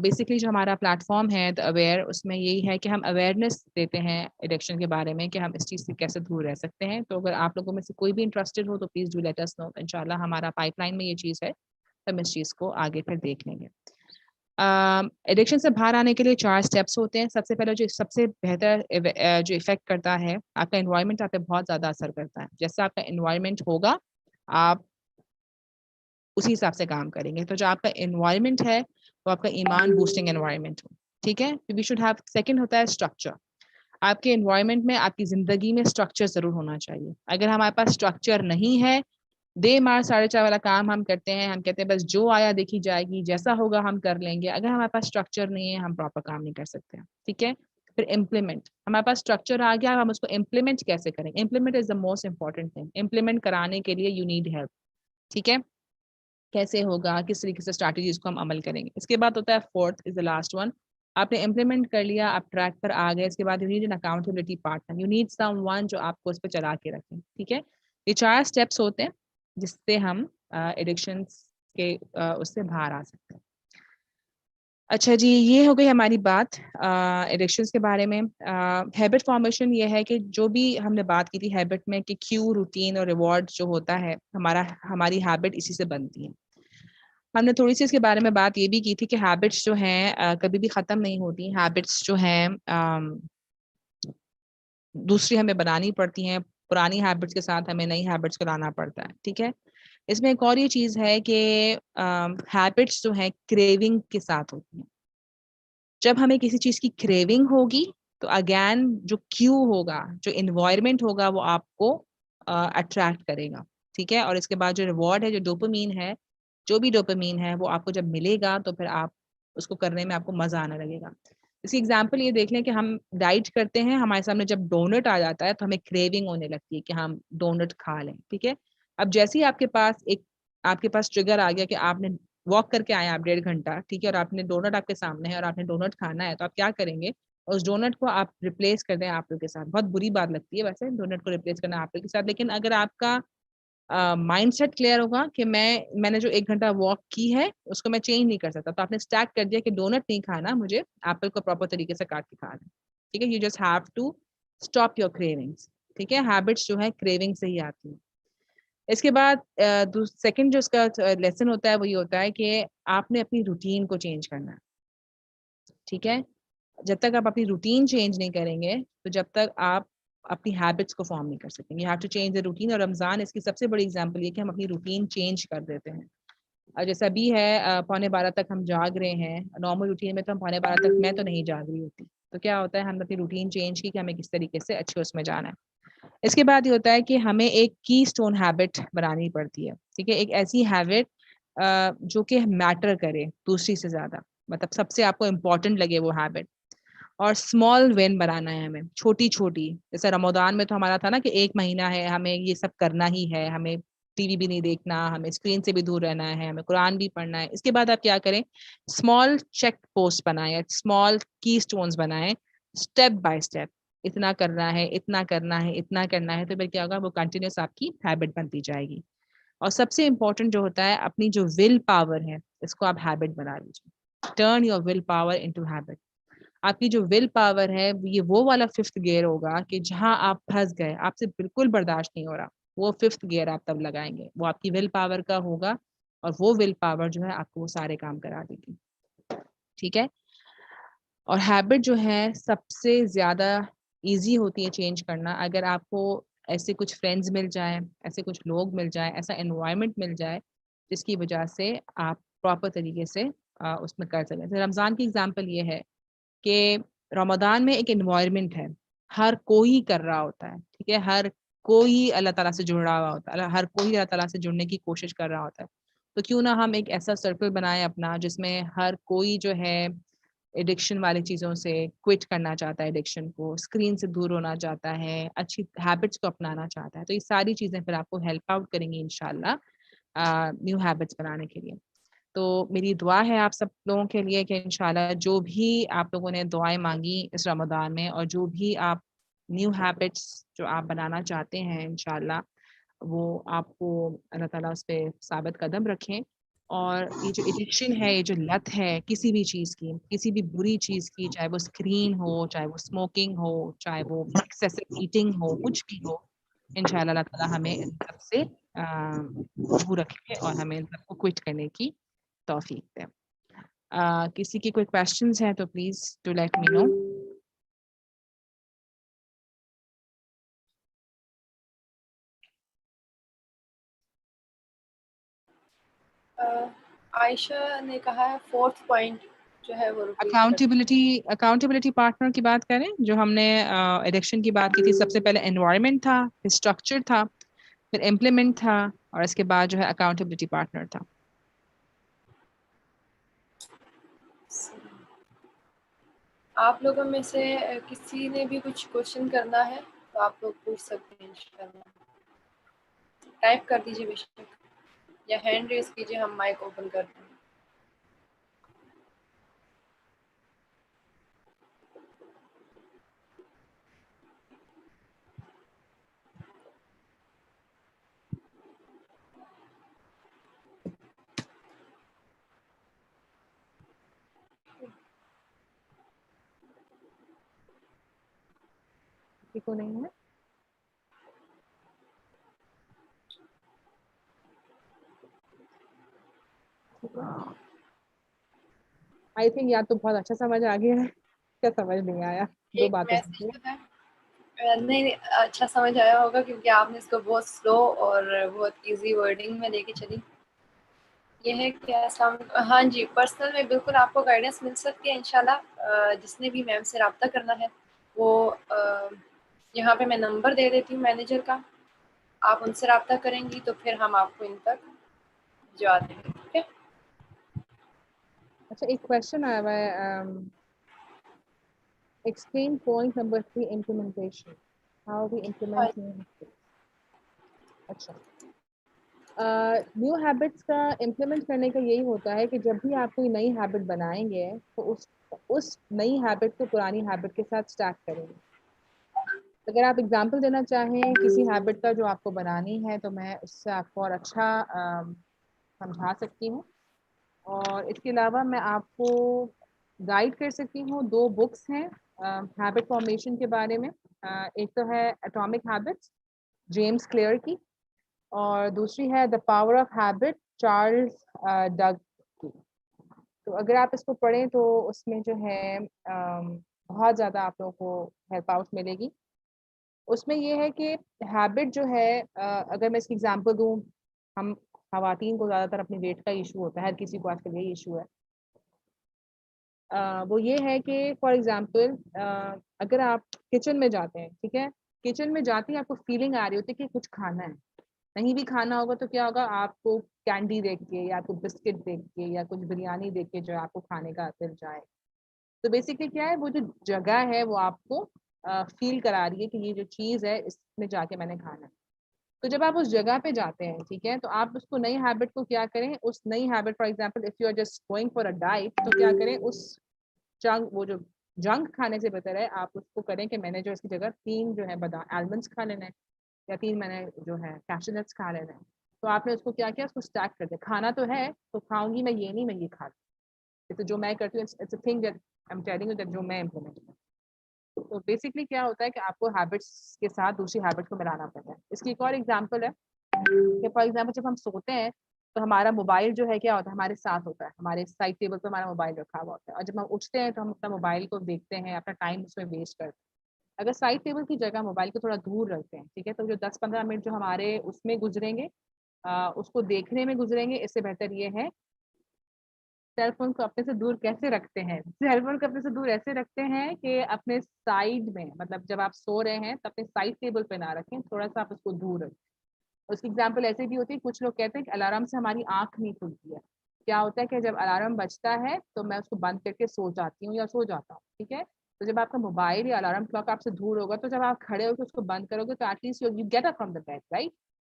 [SPEAKER 1] بیسکلی جو ہمارا پلیٹ فارم ہے دا اویئر, اس میں یہی ہے کہ ہم اویئرنیس دیتے ہیں ایڈکشن کے بارے میں کہ ہم اس چیز سے کیسے دور رہ سکتے ہیں. تو اگر آپ لوگوں میں سے کوئی بھی انٹرسٹڈ ہو تو پلیز ڈو لیٹ اس نو. انشاءاللہ ہمارا پائپ لائن میں یہ چیز ہے, ہم اس چیز کو آگے پھر دیکھ لیں گے. ایڈکشن سے باہر آنے کے لیے 4 اسٹیپس ہوتے ہیں. سب سے پہلے جو سب سے بہتر جو افیکٹ کرتا ہے آپ کا انوائرمنٹ, آپ پہ بہت زیادہ اثر کرتا ہے. جیسا آپ کا انوائرمنٹ ہوگا آپ اسی حساب سے کام کریں گے. تو جو آپ کا انوائرمنٹ ہے وہ آپ کا ایمان بوسٹنگ انوائرمنٹ ہو. ٹھیک ہے, وی شوڈ ہیو. سیکنڈ ہوتا ہے اسٹرکچر. آپ کے انوائرمنٹ میں آپ کی زندگی میں اسٹرکچر ضرور ہونا چاہیے. اگر ہمارے پاس اسٹرکچر نہیں ہے, دے مار 4.5 والا کام ہم کرتے ہیں, ہم کہتے ہیں بس جو آیا دیکھی جائے گی, جیسا ہوگا ہم کر لیں گے. اگر ہمارے پاس اسٹرکچر نہیں ہے ہم پراپر کام نہیں کر سکتے. ٹھیک ہے, پھر امپلیمنٹ. ہمارے پاس اسٹرکچر آ گیا, ہم اس کو امپلیمنٹ کیسے کریں. Implement is the most important thing. Implement کرانے کے لیے یو نیڈ ہیلپ. ٹھیک ہے, کیسے ہوگا, کس طریقے سے اسٹریٹجیز کو ہم عمل کریں گے. اس کے بعد ہوتا ہے 4th is the last one. آپ نے امپلیمنٹ کر لیا, آپ ٹریک پر آ گئے, اس کے بعد you need an accountability partner. You need some one جو آپ کو اس پہ چلا کے رکھیں. ٹھیک ہے, یہ 4 اسٹیپس ہوتے ہیں جس سے ہم ایڈکشن کے اس سے باہر آ سکتے ہیں. اچھا جی, یہ ہو گئی ہماری بات ایڈکشنس کے بارے میں. ہیبٹ فارمیشن یہ ہے کہ جو بھی ہم نے بات کی تھی ہیبٹ میں کہ کیو, روٹین اور ریوارڈ جو ہوتا ہے ہماری ہیبٹ اسی سے بنتی ہے. ہم نے تھوڑی سی اس کے بارے میں بات یہ بھی کی تھی کہ ہیبٹس جو ہیں کبھی بھی ختم نہیں ہوتی. ہیبٹس جو ہیں دوسری ہمیں بنانی پڑتی ہیں. پرانی ہیبٹس کے ساتھ ہمیں نئی ہیبٹس کو لانا پڑتا ہے. ٹھیک ہے, اس میں ایک اور یہ چیز ہے کہ ہیبٹس جو ہیں کریونگ کے ساتھ ہوتی ہیں. جب ہمیں کسی چیز کی کریونگ ہوگی تو اگین جو کیو ہوگا, جو انوائرمنٹ ہوگا وہ آپ کو اٹریکٹ کرے گا. ٹھیک ہے, اور اس کے بعد جو ریوارڈ ہے, جو ڈوپامین ہے, جو بھی ڈوپامین ہے وہ آپ کو جب ملے گا تو پھر آپ اس کو کرنے میں آپ کو مزہ آنے لگے گا. اس کی ایگزامپل یہ دیکھ لیں کہ ہم ڈائٹ کرتے ہیں, ہمارے سامنے جب ڈونٹ آ جاتا ہے تو ہمیں کریونگ ہونے لگتی ہے کہ ہم ڈونٹ کھا لیں. ٹھیک ہے, اب جیسے ہی آپ کے پاس ٹریگر آ گیا کہ آپ نے واک کر کے آئے آپ 1.5 گھنٹہ, ٹھیک ہے, اور آپ نے ڈونٹ آپ کے سامنے ہے اور آپ نے ڈونٹ کھانا ہے, تو آپ کیا کریں گے, اس ڈونٹ کو آپ ریپلیس کر دیں ایپل کے ساتھ. بہت بری بات لگتی ہے ویسے ڈونٹ کو ریپلیس کرنا ایپل کے ساتھ, لیکن اگر آپ کا مائنڈ سیٹ کلیئر ہوگا کہ میں نے جو 1 گھنٹہ واک کی ہے اس کو میں چینج نہیں کر سکتا, تو آپ نے اسٹارٹ کر دیا کہ ڈونٹ نہیں کھانا, مجھے ایپل کو پراپر طریقے سے کاٹ کے کھانا ہے. ٹھیک ہے, you just have to stop your cravings. ٹھیک ہے, ہیبٹس جو ہے کریونگ سے ہی آتی ہیں. اس کے بعد سیکنڈ جو اس کا لیسن ہوتا ہے وہ یہ ہوتا ہے کہ آپ نے اپنی روٹین کو چینج کرنا ہے. ٹھیک ہے, جب تک آپ اپنی روٹین چینج نہیں کریں گے تو جب تک آپ اپنی ہیبٹس کو فارم نہیں کر سکیں گے. You have to change the routine, اور رمضان اس کی سب سے بڑی ایگزامپل یہ کہ ہم اپنی روٹین چینج کر دیتے ہیں. اور جیسا بھی ہے 11:15 تک ہم جاگ رہے ہیں, نارمل روٹین میں تو ہم 11:15 تک میں تو نہیں جاگ رہی ہوتی. تو کیا ہوتا ہے, ہم نے اپنی روٹین چینج کی کہ ہمیں کس طریقے سے اچھے اس میں جانا ہے. اس کے بعد یہ ہوتا ہے کہ ہمیں ایک کی اسٹون ہیبٹ بنانی پڑتی ہے. ٹھیک ہے, ایک ایسی ہیبٹ جو کہ میٹر کرے دوسری سے زیادہ, مطلب سب سے آپ کو امپورٹنٹ لگے وہ ہیبٹ. اور اسمال ون بنانا ہے ہمیں, چھوٹی چھوٹی. جیسے رمضان میں تو ہمارا تھا نا کہ 1 مہینہ ہے, ہمیں یہ سب کرنا ہی ہے, ہمیں ٹی وی بھی نہیں دیکھنا, ہمیں اسکرین سے بھی دور رہنا ہے, ہمیں قرآن بھی پڑھنا ہے. اس کے بعد آپ کیا کریں, اسمال چیک پوسٹ بنائیں, اسمال کی اسٹونس بنائیں, اسٹیپ بائی اسٹیپ, اتنا کرنا ہے, اتنا کرنا ہے, اتنا کرنا ہے. تو پھر کیا ہوگا, وہ کنٹینیوس آپ کی ہیبٹ بنتی جائے گی. اور سب سے امپورٹنٹ جو ہوتا ہے, اپنی جو ول پاور ہے اس کو آپ ہیبٹ بنا لیجیے. Turn your will power into habit. آپ کی جو ول پاور ہے یہ وہ والا 5th گیئر ہوگا کہ جہاں آپ پھنس گئے, آپ سے بالکل برداشت نہیں ہو رہا, وہ 5th گیئر آپ تب لگائیں گے. وہ آپ کی ول پاور کا ہوگا, اور وہ ول پاور جو ہے آپ کو وہ سارے کام کرا دے گی. ٹھیک ہے. اور ہیبٹ جو ہے سب سے زیادہ ایزی ہوتی ہے چینج کرنا. اگر آپ کو ایسے کچھ فرینڈز مل جائیں, ایسے کچھ لوگ مل جائیں, ایسا انوائرمنٹ مل جائے جس کی وجہ سے آپ پراپر طریقے سے اس میں کر سکیں. رمضان کی اگزامپل یہ ہے کہ رمضان میں ایک انوائرمنٹ ہے, ہر کوئی کر رہا ہوتا ہے. ٹھیک ہے, ہر کوئی اللہ تعالیٰ سے جڑ رہا ہوتا ہے, ہر کوئی اللہ تعالیٰ سے جڑنے کی کوشش کر رہا ہوتا ہے. تو کیوں نہ ہم ایک ایسا سرکل بنائیں اپنا جس میں ہر کوئی جو ہے ایڈکشن والی چیزوں سے کوئٹ کرنا چاہتا ہے, ایڈکشن کو, اسکرین سے دور ہونا چاہتا ہے, اچھی ہیبٹس کو اپنانا چاہتا ہے. تو یہ ساری چیزیں پھر آپ کو ہیلپ آؤٹ کریں گی انشاءاللہ نیو ہیبٹس بنانے کے لیے. تو میری دعا ہے آپ سب لوگوں کے لیے کہ انشاءاللہ جو بھی آپ لوگوں نے دعائیں مانگی اس رمضان میں, اور جو بھی آپ نیو ہیبٹس جو آپ بنانا چاہتے ہیں انشاءاللہ وہ آپ کو اللہ تعالیٰ اس پہ ثابت قدم رکھیں. اور یہ جو ایڈکشن ہے, یہ جو لت ہے کسی بھی چیز کی, کسی بھی بری چیز کی, چاہے وہ اسکرین ہو, چاہے وہ اسموکنگ ہو, چاہے وہ ایکسیسو ایٹنگ ہو, کچھ بھی ہو, انشاءاللہ اللہ تعالیٰ ہمیں ان سب سے دور رکھے اور ہمیں ان سب کو کوئٹ کرنے کی توفیق دے. کسی کی کوئی کویشچنز ہیں تو پلیز ٹو لیٹ می نو.
[SPEAKER 2] عائشہ نے کہا ہے 4th پوائنٹ جو ہے وہ ریپیٹ کر.
[SPEAKER 1] اکاؤنٹیبلٹی پارٹنر کی بات کریں, جو ہم نے ایڈکشن کی بات کی تھی. سب سے پہلے انوائرمنٹ تھا, پھر اسٹرکچر تھا, پھر امپلیمنٹ تھا, اور اس کے بعد جو ہے اکاؤنٹیبلٹی پارٹنر تھا.
[SPEAKER 2] آپ لوگوں میں سے کسی نے بھی کچھ کوشچن کرنا ہے تو آپ لوگ پوچھ سکتے ہیں انشاءاللہ. ٹائپ کر دیجیے بے شک, یا ہینڈ ریز کیجیے, ہم مائک اوپن کر دیں.
[SPEAKER 1] کسی کو نہیں ہے؟ آئی تھنک یا تو بہت اچھا سمجھ آ گیا ہے, کیا سمجھ نہیں آیا, دو
[SPEAKER 2] ایک
[SPEAKER 1] باتیں
[SPEAKER 2] میسج تو ہے, نہیں اچھا سمجھ آیا ہوگا کیونکہ آپ نے اس کو بہت سلو اور بہت ایزی ورڈنگ میں لے کے چلی. یہ ہے کہ السلام علیکم. ہاں جی, پرسنل میں بالکل آپ کو گائیڈنس مل سکتی ہے انشاءاللہ. جس نے بھی میم سے رابطہ کرنا ہے وہ یہاں پہ میں نمبر دے دیتی ہوں مینیجر کا, آپ ان سے رابطہ کریں گی تو پھر ہم آپ کو ان تک بھجوا دیں گے. ٹھیک ہے.
[SPEAKER 1] اچھا, ایک کویشچن آیا ہوا ہے, explain point number 3 implementation, how we implement new habits. اچھا, نیو ہیبٹس کا امپلیمنٹ کرنے کا یہی ہوتا ہے کہ جب بھی آپ کوئی نئی ہیبٹ بنائیں گے تو اس نئی ہیبٹ کو پرانی ہیبٹ کے ساتھ اسٹارٹ کریں گے. اگر آپ اگزامپل دینا چاہیں کسی ہیبٹ کا جو آپ کو بنانی ہے تو میں اس سے آپ کو اور اچھا سمجھا سکتی ہوں. اور اس کے علاوہ میں آپ کو گائیڈ کر سکتی ہوں. 2 بکس ہیں ہیبٹ فارمیشن کے بارے میں. ایک تو ہے اٹامک ہیبٹس جیمس کلیئر کی, اور دوسری ہے the power of habit Charles Duhigg کی. تو اگر آپ اس کو پڑھیں تو اس میں جو ہے بہت زیادہ آپ لوگوں کو ہیلپ آؤٹ ملے گی. اس میں یہ ہے کہ ہیبٹ جو ہے, اگر میں اس کی اگزامپل دوں, ہم خواتین کو زیادہ تر اپنے ویٹ کا ایشو ہوتا ہے, ہر کسی کو آج کل یہی ایشو ہے. وہ یہ ہے کہ فار ایگزامپل اگر آپ کچن میں جاتے ہیں, ٹھیک ہے, کچن میں جاتے ہی آپ کو فیلنگ آ رہی ہوتی ہے کہ کچھ کھانا ہے. نہیں بھی کھانا ہوگا تو کیا ہوگا, آپ کو کینڈی دیکھ کے یا کوئی بسکٹ دیکھ کے یا کچھ بریانی دیکھ کے جو آپ کو کھانے کا دل جائے. تو بیسکلی کیا ہے, وہ جو جگہ ہے وہ آپ کو فیل کرا رہی ہے کہ یہ جو چیز ہے اس میں جا کے میں نے کھانا ہے. تو جب آپ اس جگہ پہ جاتے ہیں ٹھیک ہے تو آپ اس کو نئی ہیبٹ کو کیا کریں, اس نئی habit for example if you are just going for a diet تو کیا کریں اس جنک وہ جو جنک کھانے سے بہتر ہے آپ اس کو کریں کہ میں نے جو اس کی جگہ 3 جو ہے بادام آلمنڈس کھا لینا ہے یا 3 میں نے جو ہے کیشو نٹس کھا لینا ہے. تو آپ نے اس کو کیا کیا اس کو اسٹیک کر دیا, کھانا تو ہے تو کھاؤں گی میں یہ نہیں میں یہ کھا لوں, جو میں کرتی ہوں it's a thing that I am telling you that جو میں امپلیمنٹ کرتی ہوں. تو بیسکلی کیا ہوتا ہے کہ آپ کو ہیبٹس کے ساتھ دوسری ہیبٹ کو ملانا پڑتا ہے. اس کی ایک اور ایگزامپل ہے کہ فار ایگزامپل جب ہم سوتے ہیں تو ہمارا موبائل جو ہے کیا ہوتا ہے ہمارے ساتھ ہوتا ہے, ہمارے سائڈ ٹیبل پہ ہمارا موبائل رکھا ہوا ہوتا ہے, اور جب ہم اٹھتے ہیں تو ہم اپنا موبائل کو دیکھتے ہیں, اپنا ٹائم اس میں ویسٹ کرتے ہیں. اگر سائڈ ٹیبل کی جگہ موبائل کو تھوڑا دور رکھتے ہیں ٹھیک ہے تو جو 10-15 منٹ جو ہمارے اس میں گزریں گے اس کو دیکھنے میں گزریں گے, اس سے بہتر یہ ہے سیل فون کو اپنے سے دور کیسے رکھتے ہیں. سیل فون کو اپنے سے دور ایسے رکھتے ہیں کہ اپنے سائڈ میں مطلب جب آپ سو رہے ہیں تو اپنے سائڈ ٹیبل پہ نہ رکھیں, تھوڑا سا آپ اس کو دور رکھیں. اس کی ایگزامپل ایسے بھی ہوتی ہے, کچھ لوگ کہتے ہیں کہ الارم سے ہماری آنکھ نہیں کھلتی ہے. کیا ہوتا ہے کہ جب الارم بجتا ہے تو میں اس کو بند کر کے سو جاتی ہوں یا سو جاتا ہوں ٹھیک ہے. تو جب آپ کا موبائل یا الارم کلاک آپ سے دور ہوگا تو جب آپ کھڑے ہو کے اس کو بند کرو گے تو at least you get up from the bed right.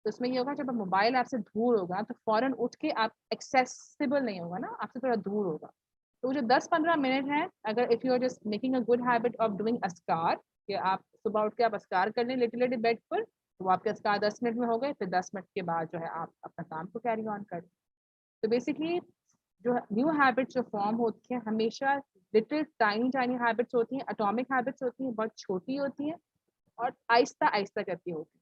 [SPEAKER 1] تو اس میں یہ ہوگا جب موبائل آپ سے دور ہوگا تو فوراً اٹھ کے آپ ایکسیسیبل نہیں ہوگا نا, آپ سے تھوڑا دور ہوگا. تو جو 10-15 منٹ ہے اگر if you are just making a good habit of doing اسکار کہ آپ صبح اٹھ کے آپ اسکار کر لیں لیٹے لیٹے بیڈ پر, تو آپ کے اسکار 10 منٹ میں ہو گئے, پھر 10 منٹ کے بعد جو ہے آپ اپنا کام کو کیری آن کریں. تو بیسکلی جو نیو ہیبٹس جو فارم ہوتی ہیں ہمیشہ لٹل ٹائنی ہیبٹس ہوتی ہیں, اٹامک ہیبٹس ہوتی ہیں, بہت چھوٹی ہوتی ہیں اور آہستہ آہستہ کرتی ہوتی ہیں.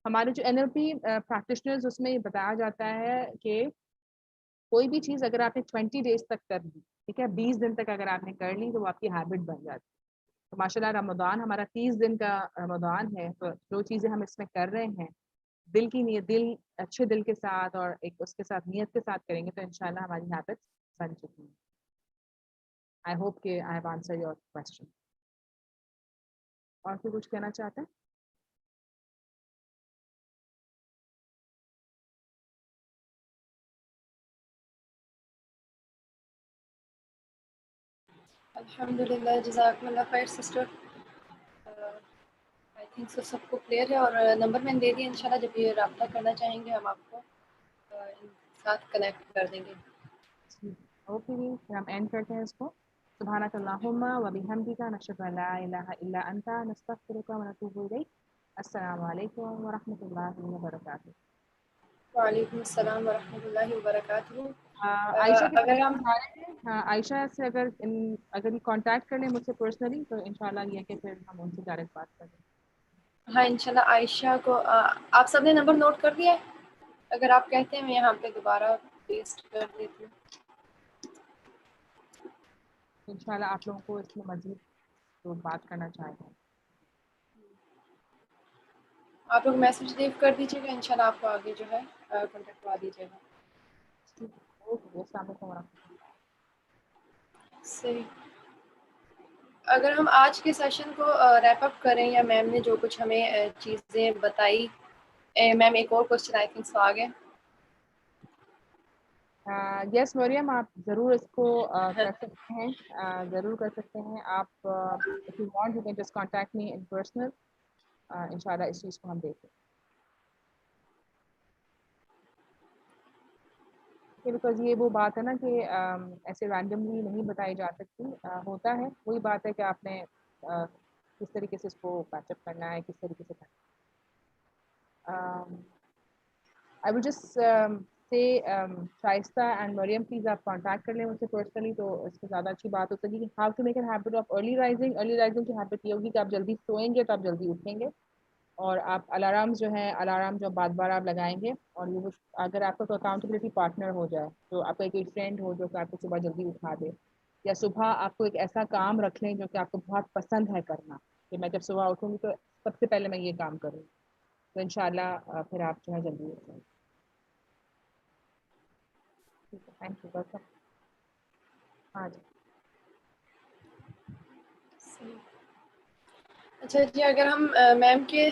[SPEAKER 1] ہمارے جو NLP پریکٹیشنرز اس میں یہ بتایا جاتا ہے کہ کوئی بھی چیز اگر آپ نے 20 days تک کر لی ٹھیک ہے, 20 دن تک اگر آپ نے کر لی تو وہ آپ کی ہیبٹ بن جاتی ہے. تو ماشاء اللہ رمضان ہمارا 30 دن کا رمضان ہے, تو جو چیزیں ہم اس میں کر رہے ہیں دل کی نیت, دل اچھے دل کے ساتھ اور ایک اس کے ساتھ نیت کے ساتھ کریں گے تو انشاءاللہ ہماری ہیبٹس بن چکی ہیں. آئی ہوپ کہ I have answer your question. اور کوئی کچھ کہنا چاہتے ہیں؟
[SPEAKER 2] الحمدللہ, جزاکم اللہ خیر سسٹر. آئی تھنک سو سب کو کلیئر ہے, اور نمبر میں نے دے دیا, انشاءاللہ جب یہ رابطہ کرنا چاہیں گے ہم آپ کو ساتھ کنیکٹ کر دیں گے.
[SPEAKER 1] اوکے جی, پھر ہم اینڈ کرتے ہیں اس کو. سبحانک اللہم و بحمدک نشہد ان لا الہ الا انت نستغفرک و نتوب الیک. السلام علیکم ورحمۃ اللہ وبرکاتہ.
[SPEAKER 2] وعلیکم السلام ورحمۃ اللہ وبرکاتہ.
[SPEAKER 1] عائشہ کے
[SPEAKER 2] اگر ہم
[SPEAKER 1] ہاں عائشہ سے اگر یہ کانٹیکٹ کر لیں مجھ سے پرسنلی تو انشاءاللہ یہ کہ پھر ہم ان سے ڈائریکٹ بات کر لیں.
[SPEAKER 2] ہاں انشاءاللہ عائشہ کو آپ سب نے نمبر نوٹ کر دیا ہے؟ اگر آپ کہتے ہیں میں یہاں پہ دوبارہ پیسٹ کر دیتی ہوں.
[SPEAKER 1] انشاءاللہ آپ لوگوں کو اس میں مزید تو بات کرنا چاہیں گے
[SPEAKER 2] آپ لوگ میسج لیو کر دیجیے گا, انشاءاللہ آپ کو آگے جو ہے کانٹیکٹ کروا دیجیے گا.
[SPEAKER 1] اوکے, السلام علیکم ورحمۃ اللہ.
[SPEAKER 2] صحیح. اگر ہم آج کے سیشن کو ریپ اپ کریں یا میم نے جو کچھ ہمیں چیزیں بتائی, میم ایک اور کوشچن آئی تھنک سو آ گئے.
[SPEAKER 1] یس مریم, آپ ضرور اس کو کر سکتے ہیں, ضرور کر سکتے ہیں آپ. if you want you can just contact me in personal. انشاءاللہ اس چیز کو ہم دیکھیں بیکاز یہ وہ بات ہے نا کہ ایسے رینڈملی نہیں بتائی جا سکتی. ہوتا ہے وہی بات ہے کہ آپ نے کس طریقے سے اس کو پیچ اپ کرنا ہے, کس طریقے سے کرنا ہے. I will just say Shaista and Maryam please آپ کانٹیکٹ کر لیں مجھ سے پرسنلی تو اس سے زیادہ اچھی بات ہو سکے. How to make an habit of early rising. Early rising کی ہیبٹ یہ ہوگی کہ آپ جلدی سوئیں گے تو آپ جلدی اٹھیں گے, اور آپ الارم جو ہے الارم جو بار بار آپ لگائیں گے, اور یہ اگر آپ کا اکاؤنٹیبلٹی پارٹنر ہو جائے تو آپ کا کوئی فرینڈ ہو جو کہ آپ کو صبح جلدی اٹھا دے, یا صبح آپ کو ایک ایسا کام رکھ لیں جو کہ آپ کو بہت پسند ہے کرنا, کہ میں جب صبح اٹھوں گی تو سب سے پہلے میں یہ کام کروں, تو انشاءاللہ پھر آپ جو ہے جلدی اٹھ جائیں. Thank you, welcome. ہاں جی.
[SPEAKER 2] اچھا جی, اگر ہم میم کے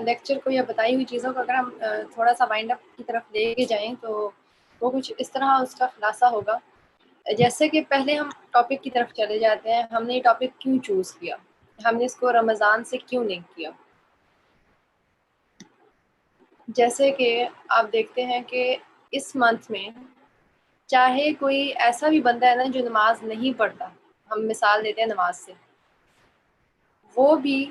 [SPEAKER 2] لیکچر کو یا بتائی ہوئی چیزوں کو اگر ہم تھوڑا سا وائنڈ اپ کی طرف لے کے جائیں تو وہ کچھ اس طرح اس کا خلاصہ ہوگا. جیسے کہ پہلے ہم ٹاپک کی طرف چلے جاتے ہیں, ہم نے یہ ٹاپک کیوں چوز کیا, ہم نے اس کو رمضان سے کیوں لنک کیا. جیسے کہ آپ دیکھتے ہیں کہ اس منتھ میں چاہے کوئی ایسا بھی بندہ ہے نا جو نماز نہیں پڑھتا، ہم مثال دیتے ہیں نماز سے، وہ بھی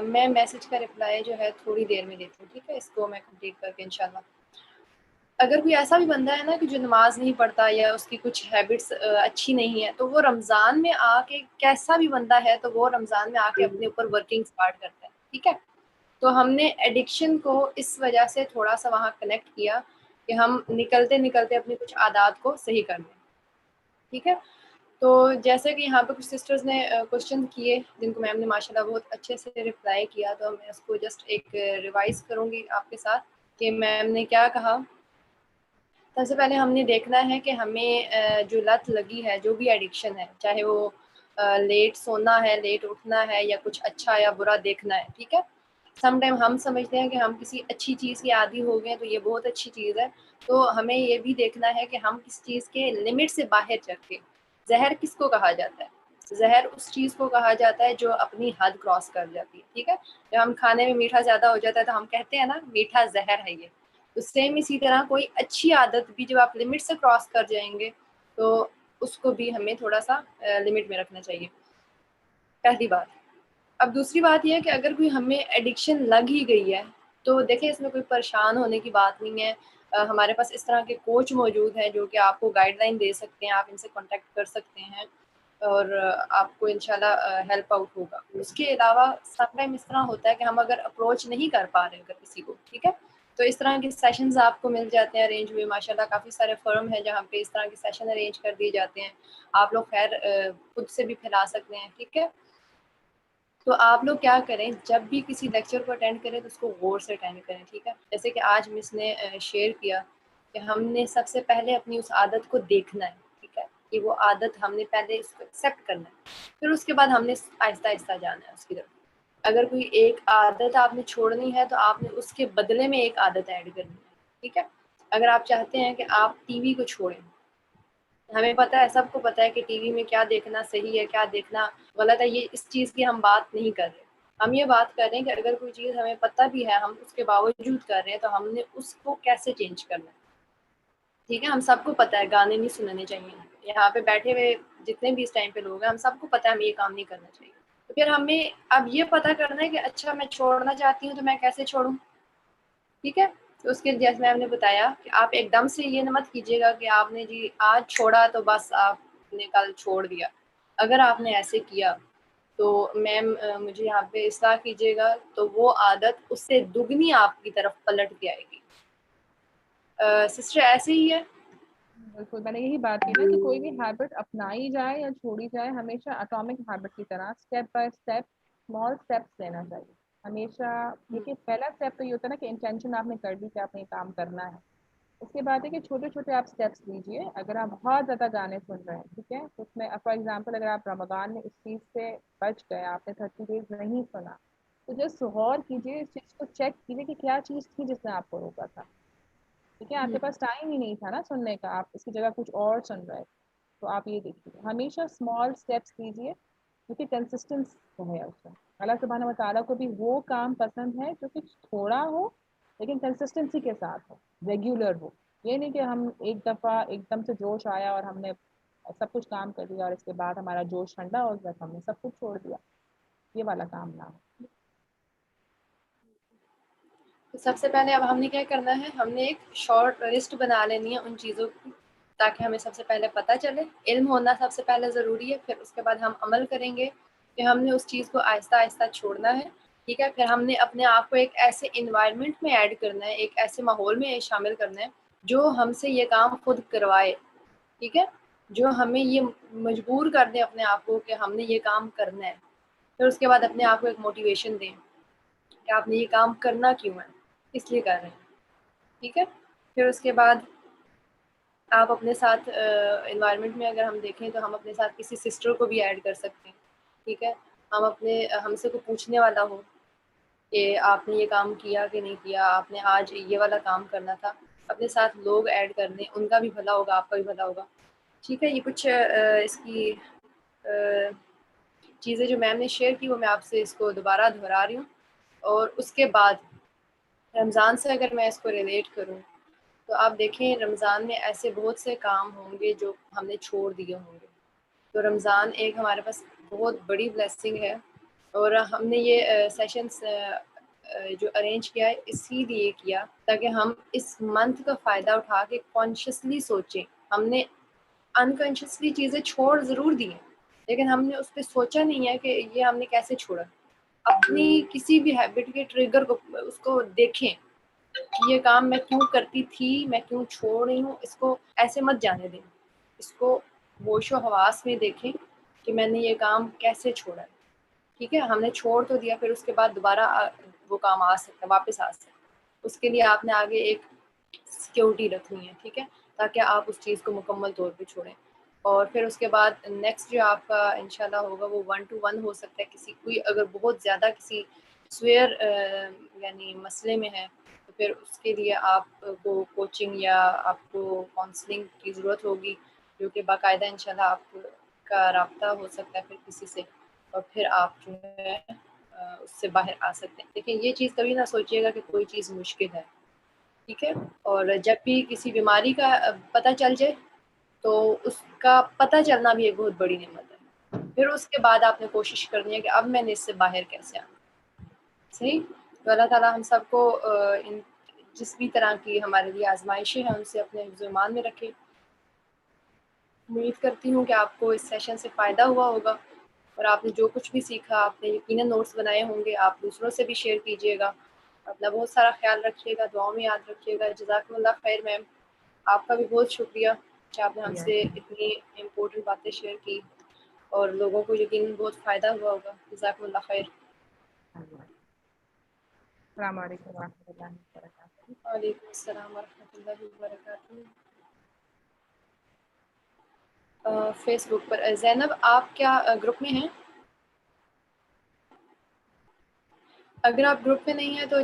[SPEAKER 2] میں میسج کا رپلائی جو ہے تھوڑی دیر میں دیتی ہوں، ٹھیک ہے، اس کو میں کمپلیٹ کر کے انشاءاللہ. اگر کوئی ایسا بھی بندہ ہے نا کہ جو نماز نہیں پڑھتا یا اس کی کچھ ہیبٹس اچھی نہیں ہے، تو وہ رمضان میں آ کے، کیسا بھی بندہ ہے تو وہ رمضان میں آ کے اپنے اوپر ورکنگ سٹارٹ کرتا ہے، ٹھیک ہے. تو ہم نے ایڈکشن کو اس وجہ سے تھوڑا سا وہاں کنیکٹ کیا کہ ہم نکلتے نکلتے اپنی کچھ عادات کو صحیح کر دیں، ٹھیک ہے. تو جیسے کہ یہاں پہ کچھ سسٹرز نے کوشچن کیے جن کو میم نے ماشاءاللہ بہت اچھے سے رپلائی کیا، تو میں اس کو جسٹ ایک ریوائز کروں گی آپ کے ساتھ کہ میم نے کیا کہا. سب سے پہلے ہم نے دیکھنا ہے کہ ہمیں جو لت لگی ہے، جو بھی ایڈکشن ہے، چاہے وہ لیٹ سونا ہے، لیٹ اٹھنا ہے، یا کچھ اچھا یا برا دیکھنا ہے، ٹھیک ہے. سم ٹائم ہم سمجھتے ہیں کہ ہم کسی اچھی چیز کے عادی ہو گئے تو یہ بہت اچھی چیز ہے، تو ہمیں یہ بھی دیکھنا ہے کہ ہم کس چیز کے لمٹ سے باہر چل کے. زہر کس کو کہا جاتا ہے؟ زہر اس چیز کو کہا جاتا ہے جو اپنی حد کراس کر جاتی ہے، ٹھیک ہے. جب ہم کھانے میں میٹھا زیادہ ہو جاتا ہے تو ہم کہتے ہیں نا میٹھا زہر ہے یہ. تو سیم اسی طرح کوئی اچھی عادت بھی جب آپ لمٹ سے کراس کر جائیں گے تو اس کو بھی ہمیں تھوڑا سا لمٹ میں رکھنا چاہیے، پہلی بات. اب دوسری بات یہ ہے کہ اگر کوئی ہمیں ایڈکشن لگ ہی گئی ہے تو دیکھیں اس میں کوئی پریشان ہونے کی بات نہیں ہے. ہمارے پاس اس طرح کے کوچ موجود ہیں جو کہ آپ کو گائیڈ لائن دے سکتے ہیں، آپ ان سے کانٹیکٹ کر سکتے ہیں اور آپ کو انشاءاللہ ہیلپ آؤٹ ہوگا. اس کے علاوہ سم ٹائم اس طرح ہوتا ہے کہ ہم اگر اپروچ نہیں کر پا رہے اگر کسی کو، ٹھیک ہے، تو اس طرح کے سیشنز آپ کو مل جاتے ہیں ارینج ہوئے. ماشاءاللہ کافی سارے فرم ہیں جہاں پہ اس طرح کے سیشن ارینج کر دیے جاتے ہیں. آپ لوگ خیر خود سے بھی پھیلا سکتے ہیں، ٹھیک ہے. تو آپ لوگ کیا کریں، جب بھی کسی لیکچر کو اٹینڈ کریں تو اس کو غور سے اٹینڈ کریں، ٹھیک ہے. جیسے کہ آج مس نے شیئر کیا کہ ہم نے سب سے پہلے اپنی اس عادت کو دیکھنا ہے، ٹھیک ہے، کہ وہ عادت ہم نے پہلے اس کو ایکسیپٹ کرنا ہے، پھر اس کے بعد ہم نے آہستہ آہستہ جانا ہے اس کی طرف. اگر کوئی ایک عادت آپ نے چھوڑنی ہے تو آپ نے اس کے بدلے میں ایک عادت ایڈ کرنی ہے، ٹھیک ہے. اگر آپ چاہتے ہیں کہ آپ ٹی وی کو چھوڑیں، ہمیں پتہ ہے، سب کو پتہ ہے کہ ٹی وی میں کیا دیکھنا صحیح ہے، کیا دیکھنا غلط ہے. یہ اس چیز کی ہم بات نہیں کر رہے. ہم یہ بات کر رہے ہیں کہ اگر کوئی چیز ہمیں پتہ بھی ہے، ہم اس کے باوجود کر رہے ہیں، تو ہم نے اس کو کیسے چینج کرنا ہے، ٹھیک ہے. ہم سب کو پتہ ہے گانے نہیں سننے چاہیے. یہاں پہ بیٹھے ہوئے جتنے بھی اس ٹائم پہ لوگ ہیں، ہم سب کو پتہ ہے ہمیں یہ کام نہیں کرنا چاہیے. تو پھر ہمیں اب یہ پتہ کرنا ہے کہ اچھا میں چھوڑنا چاہتی ہوں تو میں کیسے چھوڑوں، ٹھیک ہے. تو اس کے جیسے میں نے بتایا کہ آپ ایک دم سے یہ مت کیجیے گا کہ آپ نے جی آج چھوڑا تو بس آپ نے کل چھوڑ دیا. اگر آپ نے ایسے کیا تو میم مجھے یہاں پہ اصلاح کیجیے گا، تو وہ عادت اس سے دگنی آپ کی طرف پلٹ کے آئے گی. سسٹر ایسے ہی ہے.
[SPEAKER 1] بالکل، میں نے یہی بات کی نا کہ کوئی بھی ہیبٹ اپنائی جائے یا چھوڑی جائے، ہمیشہ اٹامک ہیبٹ کی طرح step by step small steps لینا چاہیے ہمیشہ. دیکھیے پہلا اسٹیپ تو یہ ہوتا ہے نا کہ انٹینشن آپ نے کر دی کہ آپ نے یہ کام کرنا ہے. اس کے بعد ہے کہ چھوٹے چھوٹے آپ اسٹیپس لیجیے. اگر آپ بہت زیادہ گانے سن رہے ہیں، ٹھیک ہے، اس میں فار ایگزامپل اگر آپ رمضان میں اس چیز سے بچ گئے، آپ نے 30 ڈیز نہیں سنا، تو جسٹ غور کیجیے، اس چیز کو چیک کیجیے کہ کیا چیز تھی جس نے آپ کو روکا تھا. ٹھیک ہے، آپ کے پاس ٹائم ہی نہیں تھا نا سننے کا، آپ اس کی جگہ کچھ اور سن رہے. تو آپ یہ دیکھیے ہمیشہ اسمال اسٹیپس لیجیے، کیونکہ کنسسٹنس ہے اس میں. اللہ سبحانہ و تعالیٰ کو بھی وہ کام پسند ہے جو کہ تھوڑا ہو لیکن کنسسٹنسی کے ساتھ ہو، ریگولر ہو. یہ نہیں کہ ہم ایک دفعہ ایک دم سے جوش آیا اور ہم نے سب کچھ کام کر دیا اور اس کے بعد ہمارا جوش ٹھنڈا ہو گیا تو ہم نے سب کچھ چھوڑ دیا. یہ والا کام نہ ہو.
[SPEAKER 2] سب سے پہلے اب ہم نے کیا کرنا ہے، ہم نے ایک شارٹ لسٹ بنا لینی ہے ان چیزوں کی، تاکہ ہمیں سب سے پہلے پتہ چلے. علم ہونا سب سے پہلے ضروری ہے، پھر اس کے بعد ہم عمل کریں گے کہ ہم نے اس چیز کو آہستہ آہستہ چھوڑنا ہے، ٹھیک ہے. پھر ہم نے اپنے آپ کو ایک ایسے انوائرمنٹ میں ایڈ کرنا ہے، ایک ایسے ماحول میں شامل کرنا ہے جو ہم سے یہ کام خود کروائے، ٹھیک ہے، جو ہمیں یہ مجبور کر دیں اپنے آپ کو کہ ہم نے یہ کام کرنا ہے. پھر اس کے بعد اپنے آپ کو ایک موٹیویشن دیں کہ آپ نے یہ کام کرنا کیوں ہے، اس لیے کر رہے ہیں، ٹھیک ہے. پھر اس کے بعد آپ اپنے ساتھ انوائرمنٹ میں اگر ہم دیکھیں تو ہم اپنے ساتھ کسی سسٹر کو بھی ایڈ کر سکتے ہیں، ٹھیک ہے. ہم سے کوئی پوچھنے والا ہو کہ آپ نے یہ کام کیا کہ نہیں کیا، آپ نے آج یہ والا کام کرنا تھا، اپنے ساتھ لوگ ایڈ کر دیں، ان کا بھی بھلا ہوگا، آپ کا بھی بھلا ہوگا، ٹھیک ہے. یہ کچھ اس کی چیزیں جو میم نے شیئر کی وہ میں آپ سے اس کو دوبارہ دہرا رہی ہوں. اور اس کے بعد رمضان سے اگر میں اس کو ریلیٹ کروں تو آپ دیکھیں رمضان میں ایسے بہت سے کام ہوں گے جو ہم نے چھوڑ دیے ہوں گے. تو رمضان ایک ہمارے پاس بہت بڑی بلیسنگ ہے اور ہم نے یہ سیشنز جو ارینج کیا ہے اسی لیے کیا تاکہ ہم اس منتھ کا فائدہ اٹھا کے کانشیسلی سوچیں. ہم نے انکانشیسلی چیزیں چھوڑ ضرور دی ہیں لیکن ہم نے اس پہ سوچا نہیں ہے کہ یہ ہم نے کیسے چھوڑا. اپنی کسی بھی ہیبٹ کے ٹریگر کو اس کو دیکھیں کہ یہ کام میں کیوں کرتی تھی, میں کیوں چھوڑ رہی ہوں, اس کو ایسے مت جانے دیں. اس کو ہوش و حواس میں دیکھیں کہ میں نے یہ کام کیسے چھوڑا ہے. ٹھیک ہے, ہم نے چھوڑ تو دیا, پھر اس کے بعد دوبارہ وہ کام آ سکتا ہے, واپس آ سکتا ہے. اس کے لیے آپ نے آگے ایک سیکیورٹی رکھنی ہے. ٹھیک ہے, تاکہ آپ اس چیز کو مکمل طور پہ چھوڑیں. اور پھر اس کے بعد نیکسٹ جو آپ کا انشاءاللہ ہوگا وہ 1 to 1 ہو سکتا ہے. کسی کوئی اگر بہت زیادہ کسی سویئر یعنی مسئلے میں ہے تو پھر اس کے لیے آپ کو کوچنگ یا آپ کو کاؤنسلنگ کی ضرورت ہوگی, جو کہ باقاعدہ انشاءاللہ آپ کا رابطہ ہو سکتا ہے پھر کسی سے, اور پھر آپ جو ہے اس سے باہر آ سکتے ہیں. لیکن یہ چیز کبھی نہ سوچیے گا کہ کوئی چیز مشکل ہے. ٹھیک ہے, اور جب بھی کسی بیماری کا پتہ چل جائے تو اس کا پتہ چلنا بھی ایک بہت بڑی نعمت ہے. پھر اس کے بعد آپ نے کوشش کرنی ہے کہ اب میں نے اس سے باہر کیسے آؤں. صحیح. تو اللہ تعالیٰ ہم سب کو ان جس بھی طرح کی ہمارے لیے آزمائشیں ہیں ان سے اپنے حفظ و ایمان میں رکھے. امید کرتی ہوں کہ آپ کو اس سیشن سے فائدہ ہوا ہوگا اور آپ نے جو کچھ بھی سیکھا آپ نے یقیناً نوٹس بنائے ہوں گے. آپ دوسروں سے بھی شیئر کیجیے گا. اپنا بہت سارا خیال رکھیے گا, دعاؤں میں یاد رکھیے گا. جزاکم اللہ خیر میم, آپ کا بھی بہت شکریہ کہ آپ نے ہم سے اتنی امپورٹنٹ باتیں شیئر کی اور لوگوں کو یقیناً بہت فائدہ ہوا ہوگا. جزاکم اللہ خیر.
[SPEAKER 1] السلام علیکم ورحمۃ اللہ وبرکاتہ.
[SPEAKER 2] وعلیکم السلام ورحمۃ اللہ وبرکاتہ. فیس بک پر زینب آپ کیا گروپ میں ہیں؟ اگر آپ گروپ میں نہیں ہیں تو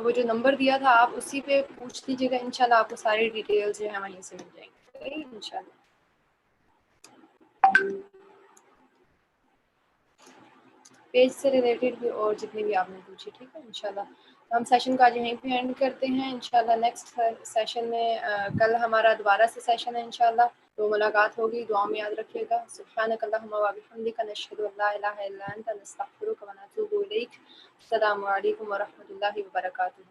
[SPEAKER 2] وہ جو نمبر دیا تھا آپ اسی پہ پوچھ لیجیے گا. انشاءاللہ آپ کو ساری ڈیٹیلز جو ہیں وہیں سے مل جائیں گی انشاءاللہ. پیج سے ریلیٹڈ بھی اور جتنے بھی آپ نے پوچھے. ٹھیک ہے انشاءاللہ. ہم سیشن کو آج یہیں پہ اینڈ کرتے ہیں. انشاءاللہ نیکسٹ سیشن میں کل ہمارا دوبارہ سے سیشن ہے انشاءاللہ, تو ملاقات ہوگی. دعا میں یاد رکھیے گا. سبحانک اللہم و بحمدک نشہد ان لا الہ الا انت نستغفرک و نتوب الیک. السلام علیکم ورحمۃ اللہ وبرکاتہ.